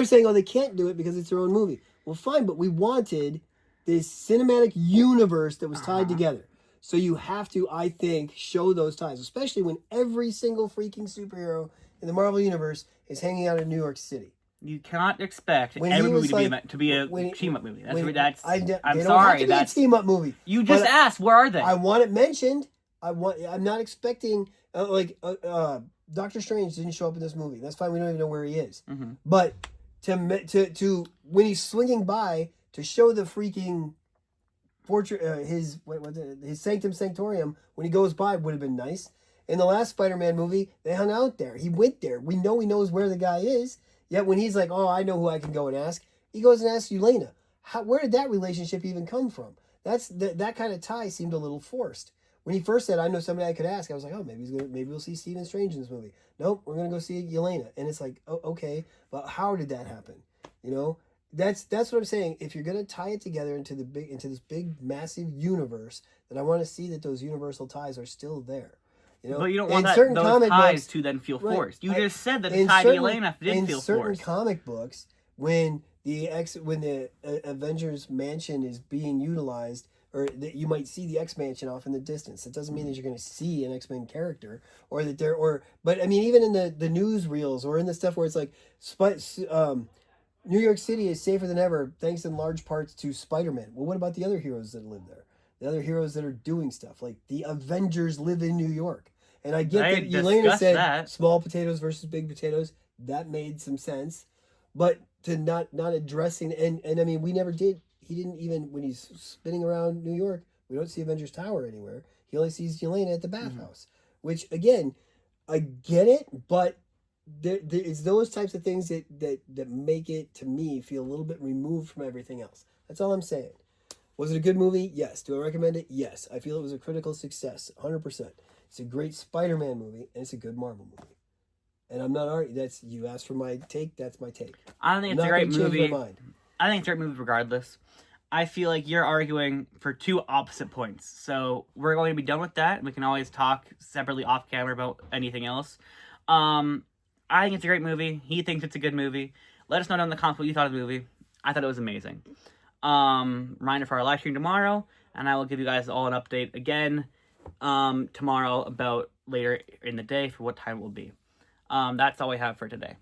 saying, oh, they can't do it because it's their own movie. Well, fine, but we wanted this cinematic universe that was tied together. So you have to, I think, show those ties, especially when every single freaking superhero in the Marvel Universe is hanging out in New York City. You cannot expect every movie to be a team-up movie. I'm sorry. That's a team-up movie. You just asked, where are they? I want it mentioned. I'm not expecting, Doctor Strange didn't show up in this movie. That's fine. We don't even know where he is. Mm-hmm. But to when he's swinging by, to show the freaking portrait, his Sanctum Sanctorum when he goes by would have been nice. In the last Spider-Man movie, they hung out there. He went there. We know he knows where the guy is. Yet when he's like, "Oh, I know who I can go and ask," He goes and asks Yelena, where did that relationship even come from? That kind of tie seemed a little forced. When he first said, "I know somebody I could ask," I was like, "Oh, maybe we'll see Stephen Strange in this movie." Nope, we're gonna go see Yelena, and it's like, oh, okay, but how did that happen? You know, that's what I'm saying. If you're gonna tie it together into this big massive universe, then I want to see that those universal ties are still there. You know, but you don't want those ties to then feel forced. You just said that the tie to Yelena didn't feel forced. In certain comic books, when the Avengers mansion is being utilized, or that you might see the X mansion off in the distance. That doesn't mean that you're going to see an X-Men character, or that but I mean, even in the newsreels or in the stuff where it's like, New York City is safer than ever thanks in large parts to Spider-Man. Well, what about the other heroes that live there? The other heroes that are doing stuff, like the Avengers live in New York. And I get that Yelena said small potatoes versus big potatoes. That made some sense. But to not addressing, and I mean, we never did. He didn't even, when he's spinning around New York, we don't see Avengers Tower anywhere. He only sees Yelena at the bathhouse. Which, again, I get it, but it's those types of things that make it, to me, feel a little bit removed from everything else. That's all I'm saying. Was it a good movie? Yes. Do I recommend it? Yes. I feel it was a critical success, 100%. It's a great Spider-Man movie, and it's a good Marvel movie. And I'm not arguing. You asked for my take, that's my take. I think it's a great movie. I think it's a great movie regardless. I feel like you're arguing for two opposite points. So we're going to be done with that. We can always talk separately off camera about anything else. I think it's a great movie. He thinks it's a good movie. Let us know down in the comments what you thought of the movie. I thought it was amazing. Reminder for our live stream tomorrow, and I will give you guys all an update again tomorrow about later in the day for what time it will be. That's all we have for today.